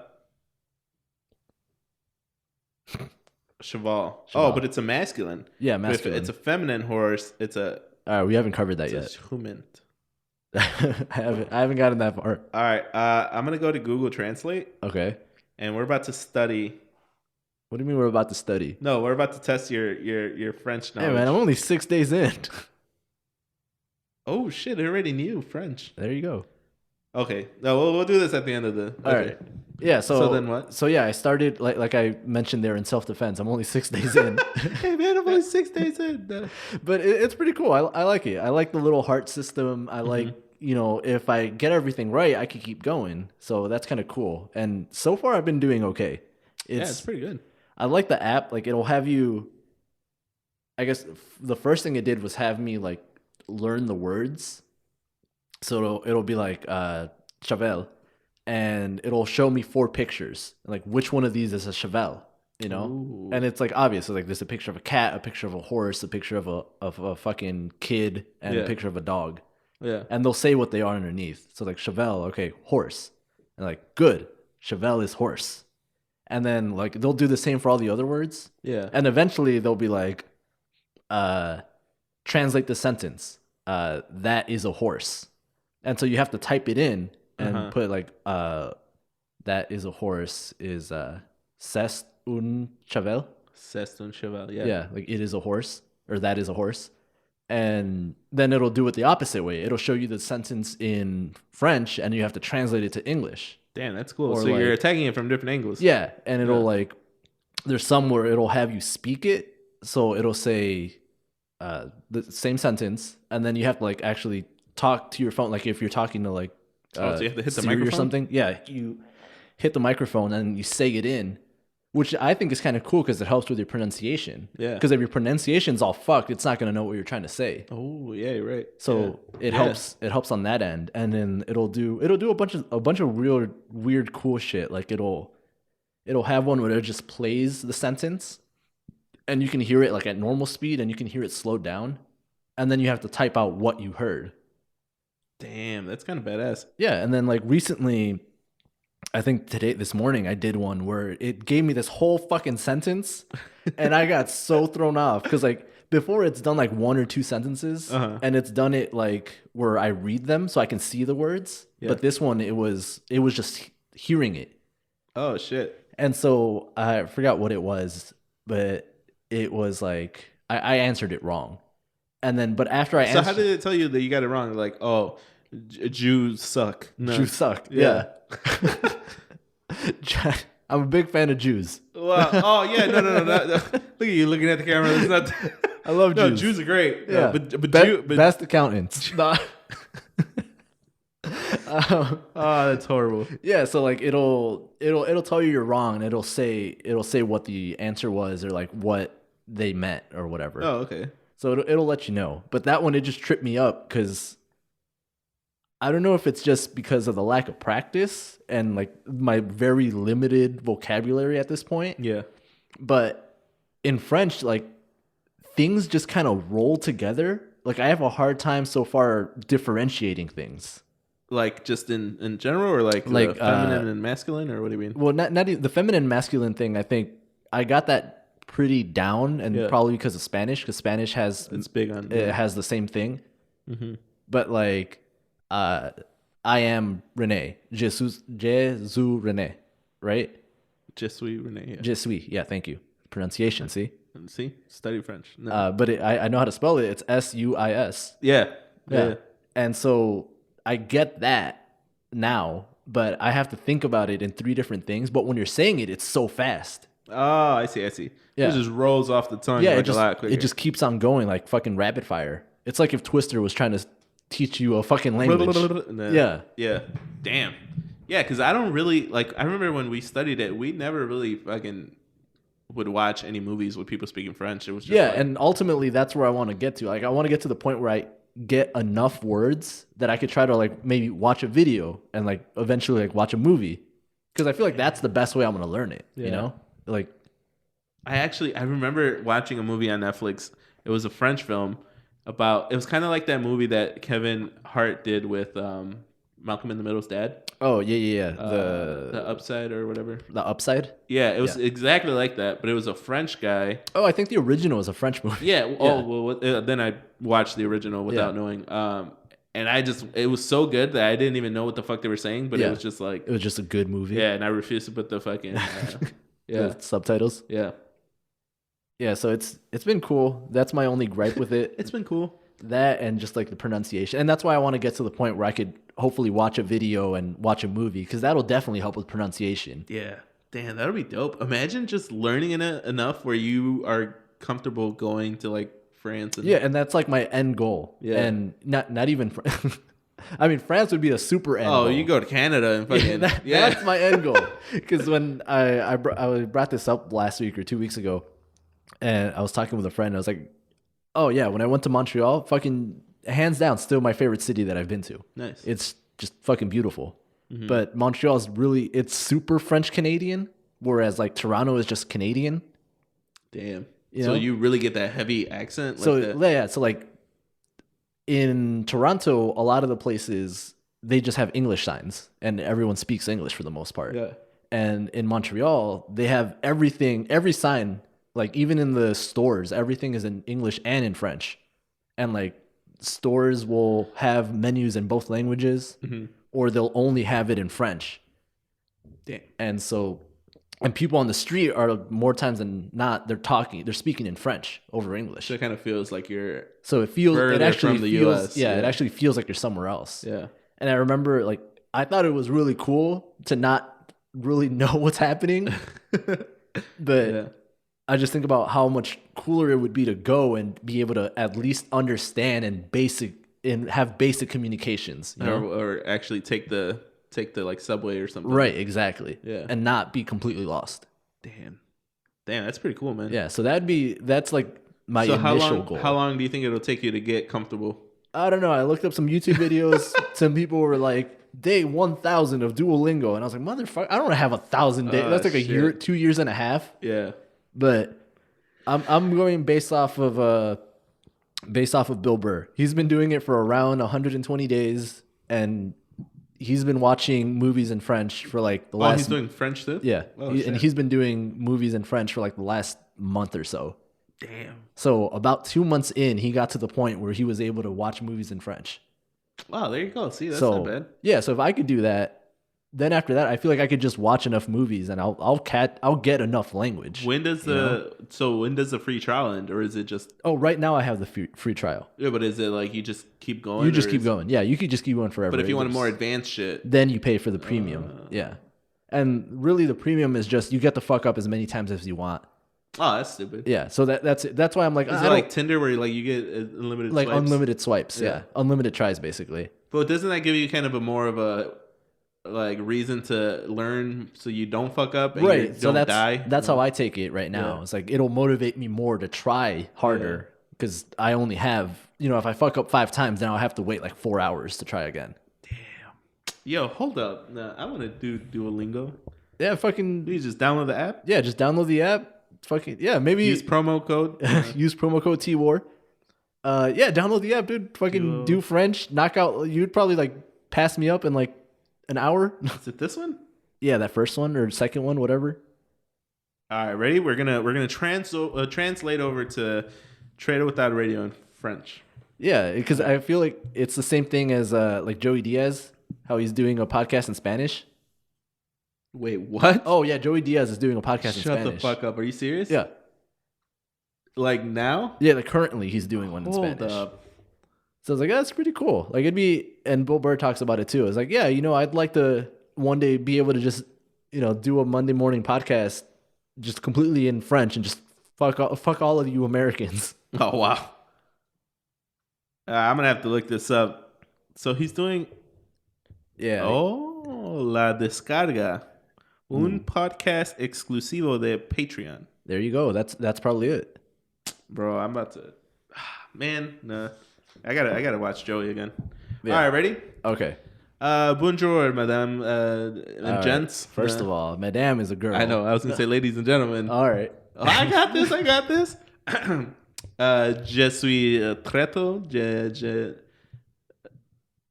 Cheval. Oh, Cheval. but it's a masculine. Yeah, But if masculine. it's a feminine horse, it's a All right, we haven't covered that yet. it's human. I haven't gotten that far. All right, I'm gonna go to Google Translate, Okay. and we're about to study. What do you mean we're about to study? No, we're about to test your French knowledge. Hey man, I'm only 6 days in. Oh shit! I already knew French. There you go. Okay, no, we'll do this at the end of the. All right. Yeah. So then what? So yeah, I started like I mentioned there in self-defense. I'm only 6 days in. Hey man, I'm only 6 days in. No. But it's pretty cool. I like it. I like the little heart system. I like, if I get everything right, I could keep going. So that's kind of cool. And so far, I've been doing okay. It's pretty good. I like the app. Like it'll have you. I guess the first thing it did was have me like learn the words. So it'll be like cheval, and it'll show me 4 pictures. Like which one of these is a cheval? Ooh. And it's like obvious. So like there's a picture of a cat, a picture of a horse, a picture of a fucking kid, and a picture of a dog. Yeah. And they'll say what they are underneath. So like cheval, okay, horse. And like good, cheval is horse. And then like they'll do the same for all the other words. Yeah. And eventually they'll be like, translate the sentence. That is a horse. And so you have to type it in and put like that is a horse is c'est un cheval. C'est un cheval. Yeah. Yeah, like it is a horse or that is a horse. And then it'll do it the opposite way. It'll show you the sentence in French and you have to translate it to English. Damn, that's cool. Or So like, you're attacking it from different angles. Yeah, and it'll like there's some where it'll have you speak it. So it'll say the same sentence, and then you have to like actually talk to your phone. Like if you're talking to like so you have to hit the Siri microphone or something. Yeah, you hit the microphone and you say it in, which I think is kind of cool because it helps with your pronunciation. Yeah. Because if your pronunciation's all fucked, it's not gonna know what you're trying to say. Oh yeah, you're right. So it helps. It helps on that end, and then it'll do a bunch of real weird cool shit. Like it'll have one where it just plays the sentence, and you can hear it like at normal speed, and you can hear it slowed down, and then you have to type out what you heard. Damn, that's kind of badass. Yeah, and then like recently, I think this morning, I did one where it gave me this whole fucking sentence, and I got so thrown off because like before it's done like 1 or 2 sentences, and it's done it like where I read them so I can see the words. Yeah. But this one, it was just hearing it. Oh shit! And so I forgot what it was, but it was like I answered it wrong. And then, but after I answered... So how did it tell you that you got it wrong? Like, oh, Jews suck. No. Jews suck. Yeah. I'm a big fan of Jews. Well, oh, yeah. No. Look at you looking at the camera. It's not... I love Jews. No, Jews are great. Yeah. But best accountants. Oh, that's horrible. Yeah, so like it'll tell you you're wrong, and it'll say what the answer was or like what they meant or whatever. Oh, okay. So it'll let you know. But that one, it just tripped me up because I don't know if it's just because of the lack of practice and like my very limited vocabulary at this point. Yeah. But in French, like things just kind of roll together. Like I have a hard time so far differentiating things. Like just in general, or like feminine and masculine, or what do you mean? Well, not even the feminine and masculine thing. I think I got that pretty down, and probably because of Spanish, because Spanish it's big on it has the same thing. Mm-hmm. But like, I am Rene, je suis Rene, right? Je suis Rene. Yeah. Je suis, yeah. Thank you. Pronunciation. See, study French. No. But I know how to spell it. It's SUIS. Yeah. And so I get that now, but I have to think about it in 3 different things. But when you're saying it, it's so fast. Oh, I see. Yeah. It just rolls off the tongue a lot quicker. It just keeps on going like fucking rapid fire. It's like if Twister was trying to teach you a fucking language. Yeah. Damn. Yeah, because I don't really, like, I remember when we studied it, we never really fucking would watch any movies with people speaking French. It was just and ultimately that's where I want to get to. Like, I want to get to the point where I get enough words that I could try to like maybe watch a video and like eventually like watch a movie. Because I feel like that's the best way I'm going to learn it, you know? Like I remember watching a movie on Netflix. It was a French film about. It was kind of like that movie that Kevin Hart did with Malcolm in the Middle's dad. Oh yeah. The Upside or whatever. The Upside. Yeah, it was exactly like that, but it was a French guy. Oh, I think the original was a French movie. Yeah. Then I watched the original without knowing. And it was so good that I didn't even know what the fuck they were saying, but it was just like it was just a good movie. Yeah, and I refused to put the fucking the subtitles. Yeah. Yeah, so it's been cool. That's my only gripe with it. It's been cool. That and just like the pronunciation. And that's why I want to get to the point where I could hopefully watch a video and watch a movie, because that'll definitely help with pronunciation. Yeah. Damn, that'll be dope. Imagine just learning it enough where you are comfortable going to like France. And that's like my end goal. Yeah. And not even I mean, France would be a super end goal. Oh, you go to Canada and fucking... That's my end goal. Because when I brought this up last week or 2 weeks ago, and I was talking with a friend, I was like, oh yeah, when I went to Montreal, fucking hands down, still my favorite city that I've been to. Nice. It's just fucking beautiful. Mm-hmm. But Montreal is really, it's super French Canadian, whereas like Toronto is just Canadian. Damn. So you really get that heavy accent? So like in Toronto, a lot of the places, they just have English signs and everyone speaks English for the most part. Yeah. And in Montreal, they have everything, every sign, like even in the stores, everything is in English and in French. And like stores will have menus in both languages, or they'll only have it in French. Damn. And people on the street are more times than not, they're speaking in French over English. So it kind of feels like you're it actually from the feels, US. Yeah, it actually feels like you're somewhere else. Yeah. And I remember like I thought it was really cool to not really know what's happening. But I just think about how much cooler it would be to go and be able to at least understand and have basic communications, you know? or actually take the like subway or something. Right, exactly. Yeah. And not be completely lost. Damn, that's pretty cool, man. Yeah, so that's like my initial goal. How long do you think it'll take you to get comfortable? I don't know. I looked up some YouTube videos. Some people were like, day 1,000 of Duolingo. And I was like, motherfucker, I don't have 1,000 days. That's like a year, 2 years and a half. Yeah. But I'm going based off of Bill Burr. He's been doing it for around 120 days, and he's been watching movies in French for like the last... Oh, he's doing French too? Yeah. And he's been doing movies in French for like the last month or so. Damn. So about 2 months in, he got to the point where he was able to watch movies in French. Wow, there you go. See, that's not bad. Yeah, so if I could do that, then after that, I feel like I could just watch enough movies and I'll get enough language. When does the free trial end, or is it just? Oh, right now I have the free trial. Yeah, but is it like you just keep going? You just keep going. Yeah, you could just keep going forever. But if you want more advanced shit, then you pay for the premium. Yeah, and really the premium is just you get to fuck up as many times as you want. Oh, that's stupid. Yeah, so that's why I'm like, is it like Tinder where you get unlimited like swipes? Unlimited swipes? Yeah, unlimited tries basically. But doesn't that give you kind of a more of a like reason to learn so you don't fuck up and right? you So don't die? That's how I take it right now. Yeah. It's like it'll motivate me more to try harder because I only have if I fuck up 5 times, then I'll have to wait like 4 hours to try again. Damn. Yo, hold up. Nah, I want to do Duolingo. Yeah, fucking. You just download the app. Yeah, just download the app. Fucking maybe use promo code. Use promo code TWAR. Download the app, dude. Fucking do French. Knock out. You'd probably like pass me up in like an hour. Is it this one? Yeah, that first one or second one, whatever. All right, ready? We're gonna translate over to Trader Without Radio in French. Yeah, because I feel like it's the same thing as like Joey Diaz, how he's doing a podcast in Spanish. Wait, what? Oh yeah, Joey Diaz is doing a podcast in Spanish. Shut the fuck up! Are you serious? Yeah. Like now? Yeah, like currently he's doing one in Spanish. Hold up. So I was like, that's pretty cool. Like it'd be, and Bill Burr talks about it too. It's like, yeah, I'd like to one day be able to just, do a Monday morning podcast just completely in French and just fuck all of you Americans. Oh, wow. I'm going to have to look this up. So he's doing... Yeah. Oh, La Descarga. Un podcast exclusivo de Patreon. There you go. That's probably it. Bro, I'm about to... Man, nah. I gotta watch Joey again. Yeah. All right, ready? Okay. Bonjour, madame and gents. First of all, madame is a girl. I know. I was gonna say ladies and gentlemen. All right. Oh, I got this. I got this. Je suis traito.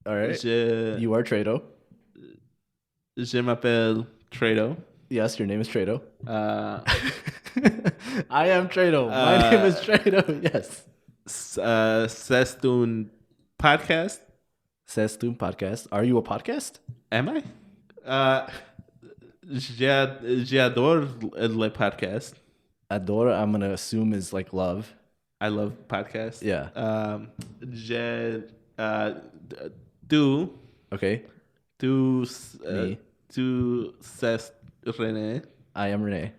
All right. Je, You are Trado. je m'appelle Trado. Yes, your name is Trado. Uh, I am Trado. My name is Trado. Yes. C'est un podcast. C'est un podcast. Are you a podcast? Am I? J'adore le podcast. Adore, I'm going to assume is like love. I love podcasts. Yeah. Tu Okay. Me. Tu c'est Rene. I am Rene.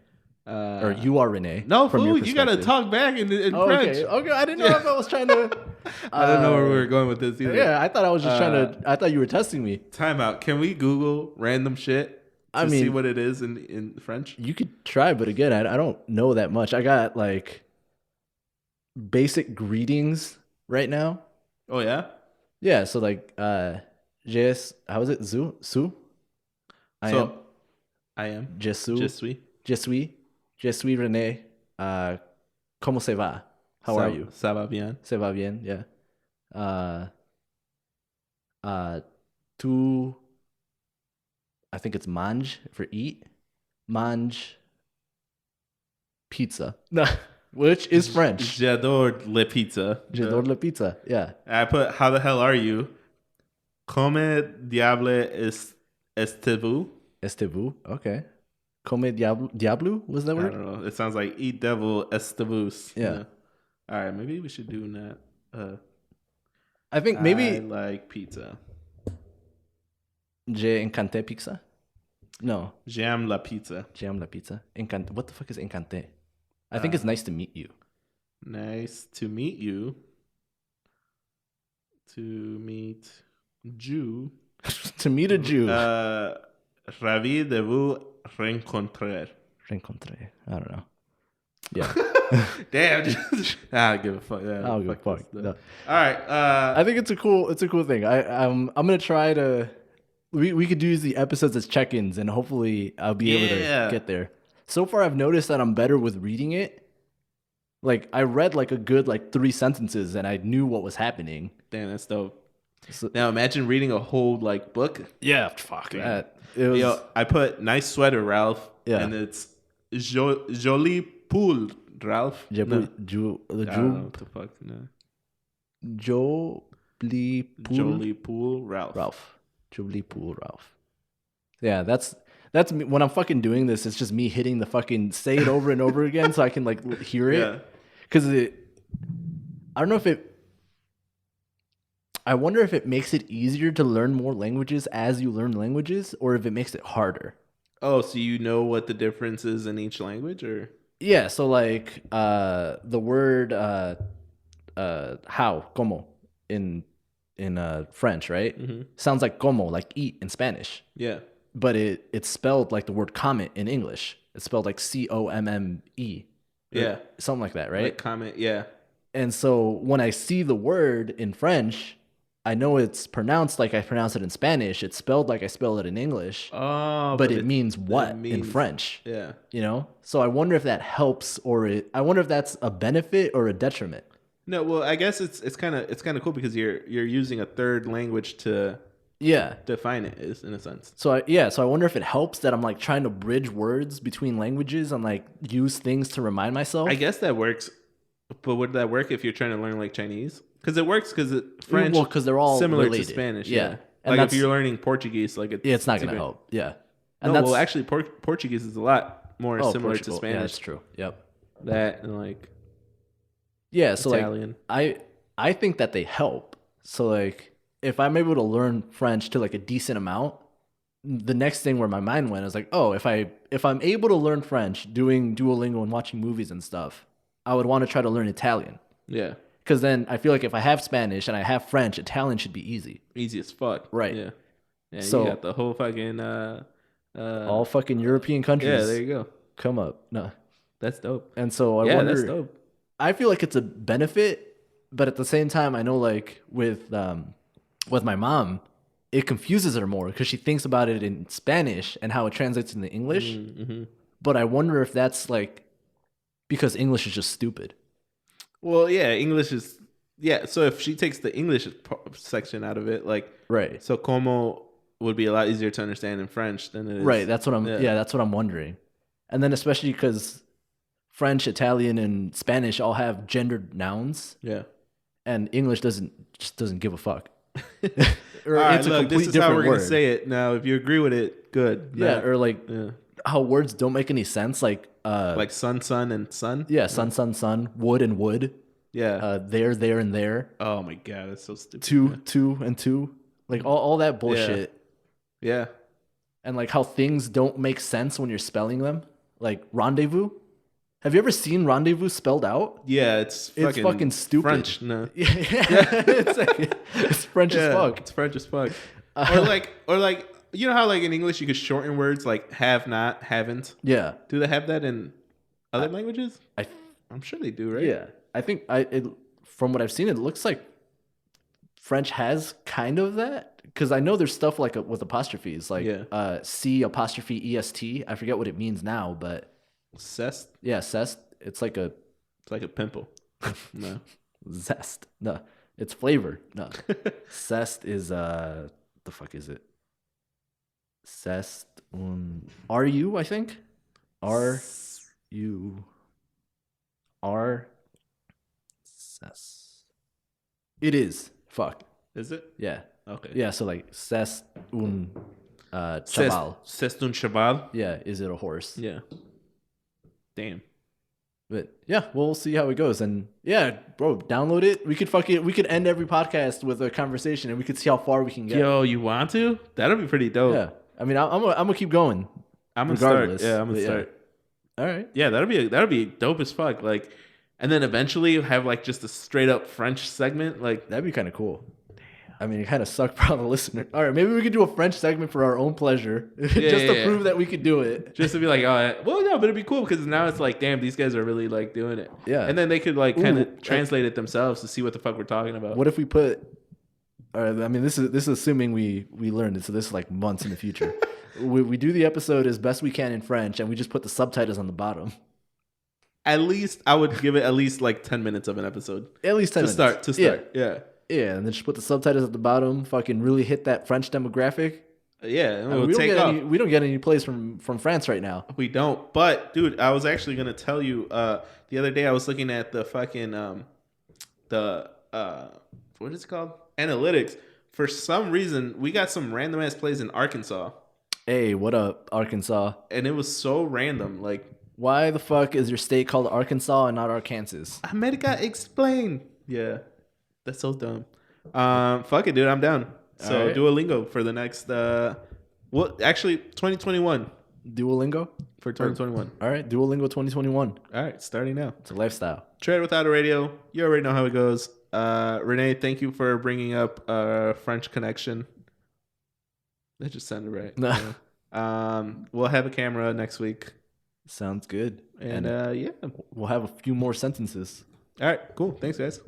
Or you are Rene. No, from your fool, you gotta perspective. talk back in French. Okay, I didn't know if I was trying to. I don't know where we were going with this either. Yeah, I thought I was just trying to. I thought you were testing me. Time out. Can we Google random shit to see what it is in French? You could try, but again, I don't know that much. I got like basic greetings right now. Oh yeah. Yeah, so like JS, how is it? Su? I am. Je suis. Je suis René. Comment ça va? How are you? Ça va bien. Ça va bien, yeah. Tu, I think it's mange for eat. Mange pizza. No, which is French. J'adore le pizza. J'adore la pizza, yeah. I put, how the hell are you? Come diable est-vous? Estevou, okay. Come diablo? Was that I word? don't know. It sounds like eat devil estevus. Yeah. All right, maybe we should do that. I think maybe. I like pizza. Je encante pizza? No. J'aime la pizza. J'aime la pizza. Encante. What the fuck is encante? I think it's nice to meet you. Nice to meet you. To meet Jew. To meet a Jew. Ravi de vous rencontrer. Rencontrer. I don't know. Yeah. Damn. I don't give a fuck. I don't give a fuck. No. All right. I think it's a cool thing. I'm gonna try to. We could do the episodes as check-ins, and hopefully I'll be able to get there. So far, I've noticed that I'm better with reading it. Like I read like a good 3 sentences, and I knew what was happening. Damn, that's dope. So, now imagine reading a whole like book. Yeah, fuck that. It was, yo, I put nice sweater, Ralph. Yeah. And it's joli pool, Ralph. No. I don't know what the fuck. No. Joli pool, Ralph. Joli pool, Ralph. Yeah, that's me. When I'm fucking doing this, it's just me hitting the fucking say it over and over again so I can like hear it. Yeah. Because I don't know if it. I wonder if it makes it easier to learn more languages as you learn languages, or if it makes it harder. Oh, so you know what the difference is in each language, or? Yeah, so like the word how, como in French, right? Mm-hmm. Sounds like como, like eat in Spanish. Yeah. But it's spelled like the word comment in English. It's spelled like COMME. Yeah. Something like that, right? Like comment, yeah. And so when I see the word in French, I know it's pronounced like I pronounce it in Spanish. It's spelled like I spell it in English. Oh, but it means what in French? Yeah. You know? So I wonder if that helps I wonder if that's a benefit or a detriment. No, well, I guess it's kind of cool because you're using a third language to define it in a sense. So I wonder if it helps that I'm like trying to bridge words between languages and like use things to remind myself. I guess that works. But would that work if you're trying to learn like Chinese? Because it works because French, because they're all similar related. to Spanish. Yeah. And like if you're learning Portuguese, like it's not going to help. Yeah. And well, actually, Portuguese is a lot more similar to Spanish. Yeah, that's true. Yep. That and like so Italian. Like I think that they help. So like if I'm able to learn French to like a decent amount, the next thing where my mind went is like, oh, if I'm able to learn French doing Duolingo and watching movies and stuff, I would want to try to learn Italian. Yeah. Because then I feel like if I have Spanish and I have French, Italian should be easy. Easy as fuck. Right. Yeah. Yeah. So, you got the whole fucking all fucking European countries. Yeah, there you go. Come up. No. That's dope. And so I wonder. That's dope. I feel like it's a benefit, but at the same time, I know like with my mom, it confuses her more because she thinks about it in Spanish and how it translates into English. Mm-hmm. But I wonder if that's like Because English is just stupid. Well, yeah, English is so if she takes the English section out of it, like Right. so como would be a lot easier to understand in French than it is. Right. That's what I'm. Yeah, that's what I'm wondering. And then especially because French, Italian, and Spanish all have gendered nouns. Yeah. And English doesn't give a fuck. Or all right, look, this is how we're gonna say it. Now, if you agree with it, good. Yeah. Or like how words don't make any sense, like sun, and sun. Yeah, sun, wood and wood. Yeah. There, and there. Oh my god, that's so stupid. Two, and two. Like all that bullshit. Yeah. And like how things don't make sense when you're spelling them. Like rendezvous. Have you ever seen rendezvous spelled out? Yeah, it's fucking stupid. French, no. Yeah. It's French as fuck. It's French as fuck. Or like you know how like in English you could shorten words like have not, haven't? Yeah. Do they have that in other languages? I'm sure they do, right? Yeah. I think from what I've seen, it looks like French has kind of that. Because I know there's stuff like with apostrophes, like C apostrophe EST. I forget what it means now, but zest. Yeah, zest. It's like a pimple. No. Zest. No, it's flavor. No. Zest is the fuck is it? Zest RU, I think. RU. Zest. It is. Fuck. Is it? Yeah. Okay. Yeah, so like c'est un cheval. C'est un cheval? Yeah, is it a horse? Yeah. Damn. But yeah, we'll see how it goes. And yeah, bro, download it. We could end every podcast with a conversation and we could see how far we can get. Yo, you want to? That'll be pretty dope. Yeah. I mean, I'm gonna keep going. I'm gonna start. Yeah, I'm gonna start. All right. Yeah, that'll be dope as fuck. Like, and then eventually have like just a straight up French segment. Like that'd be kind of cool. I mean, it kind of sucked for all the listeners. All right, maybe we could do a French segment for our own pleasure, just to prove that we could do it. Just to be like, oh, well, no, but it'd be cool because now it's like, damn, these guys are really like doing it. Yeah, and then they could like kind of translate it themselves to see what the fuck we're talking about. What if we put? I mean, this is assuming we learned it, so this is like months in the future. we do the episode as best we can in French, and we just put the subtitles on the bottom. At least I would give it at least like 10 minutes of an episode. At least 10 minutes. To start. Yeah. Yeah, and then just put the subtitles at the bottom. Fucking really hit that French demographic. Yeah, we don't get any plays from France right now. We don't. But dude, I was actually gonna tell you. The other day I was looking at the fucking what is it called? Analytics. For some reason, we got some random ass plays in Arkansas. Hey, what up, Arkansas? And it was so random. Like, why the fuck is your state called Arkansas and not Arkansas? America, explain. Yeah. That's so dumb. Fuck it, dude. I'm down. So Duolingo for the next actually 2021. Duolingo for 2021. All right, Duolingo 2021. All right, starting now. It's a lifestyle. Trade without a radio. You already know how it goes. Rene, thank you for bringing up French connection. That just sounded right. No. Yeah. We'll have a camera next week. Sounds good. And yeah, we'll have a few more sentences. All right, cool. Thanks, guys.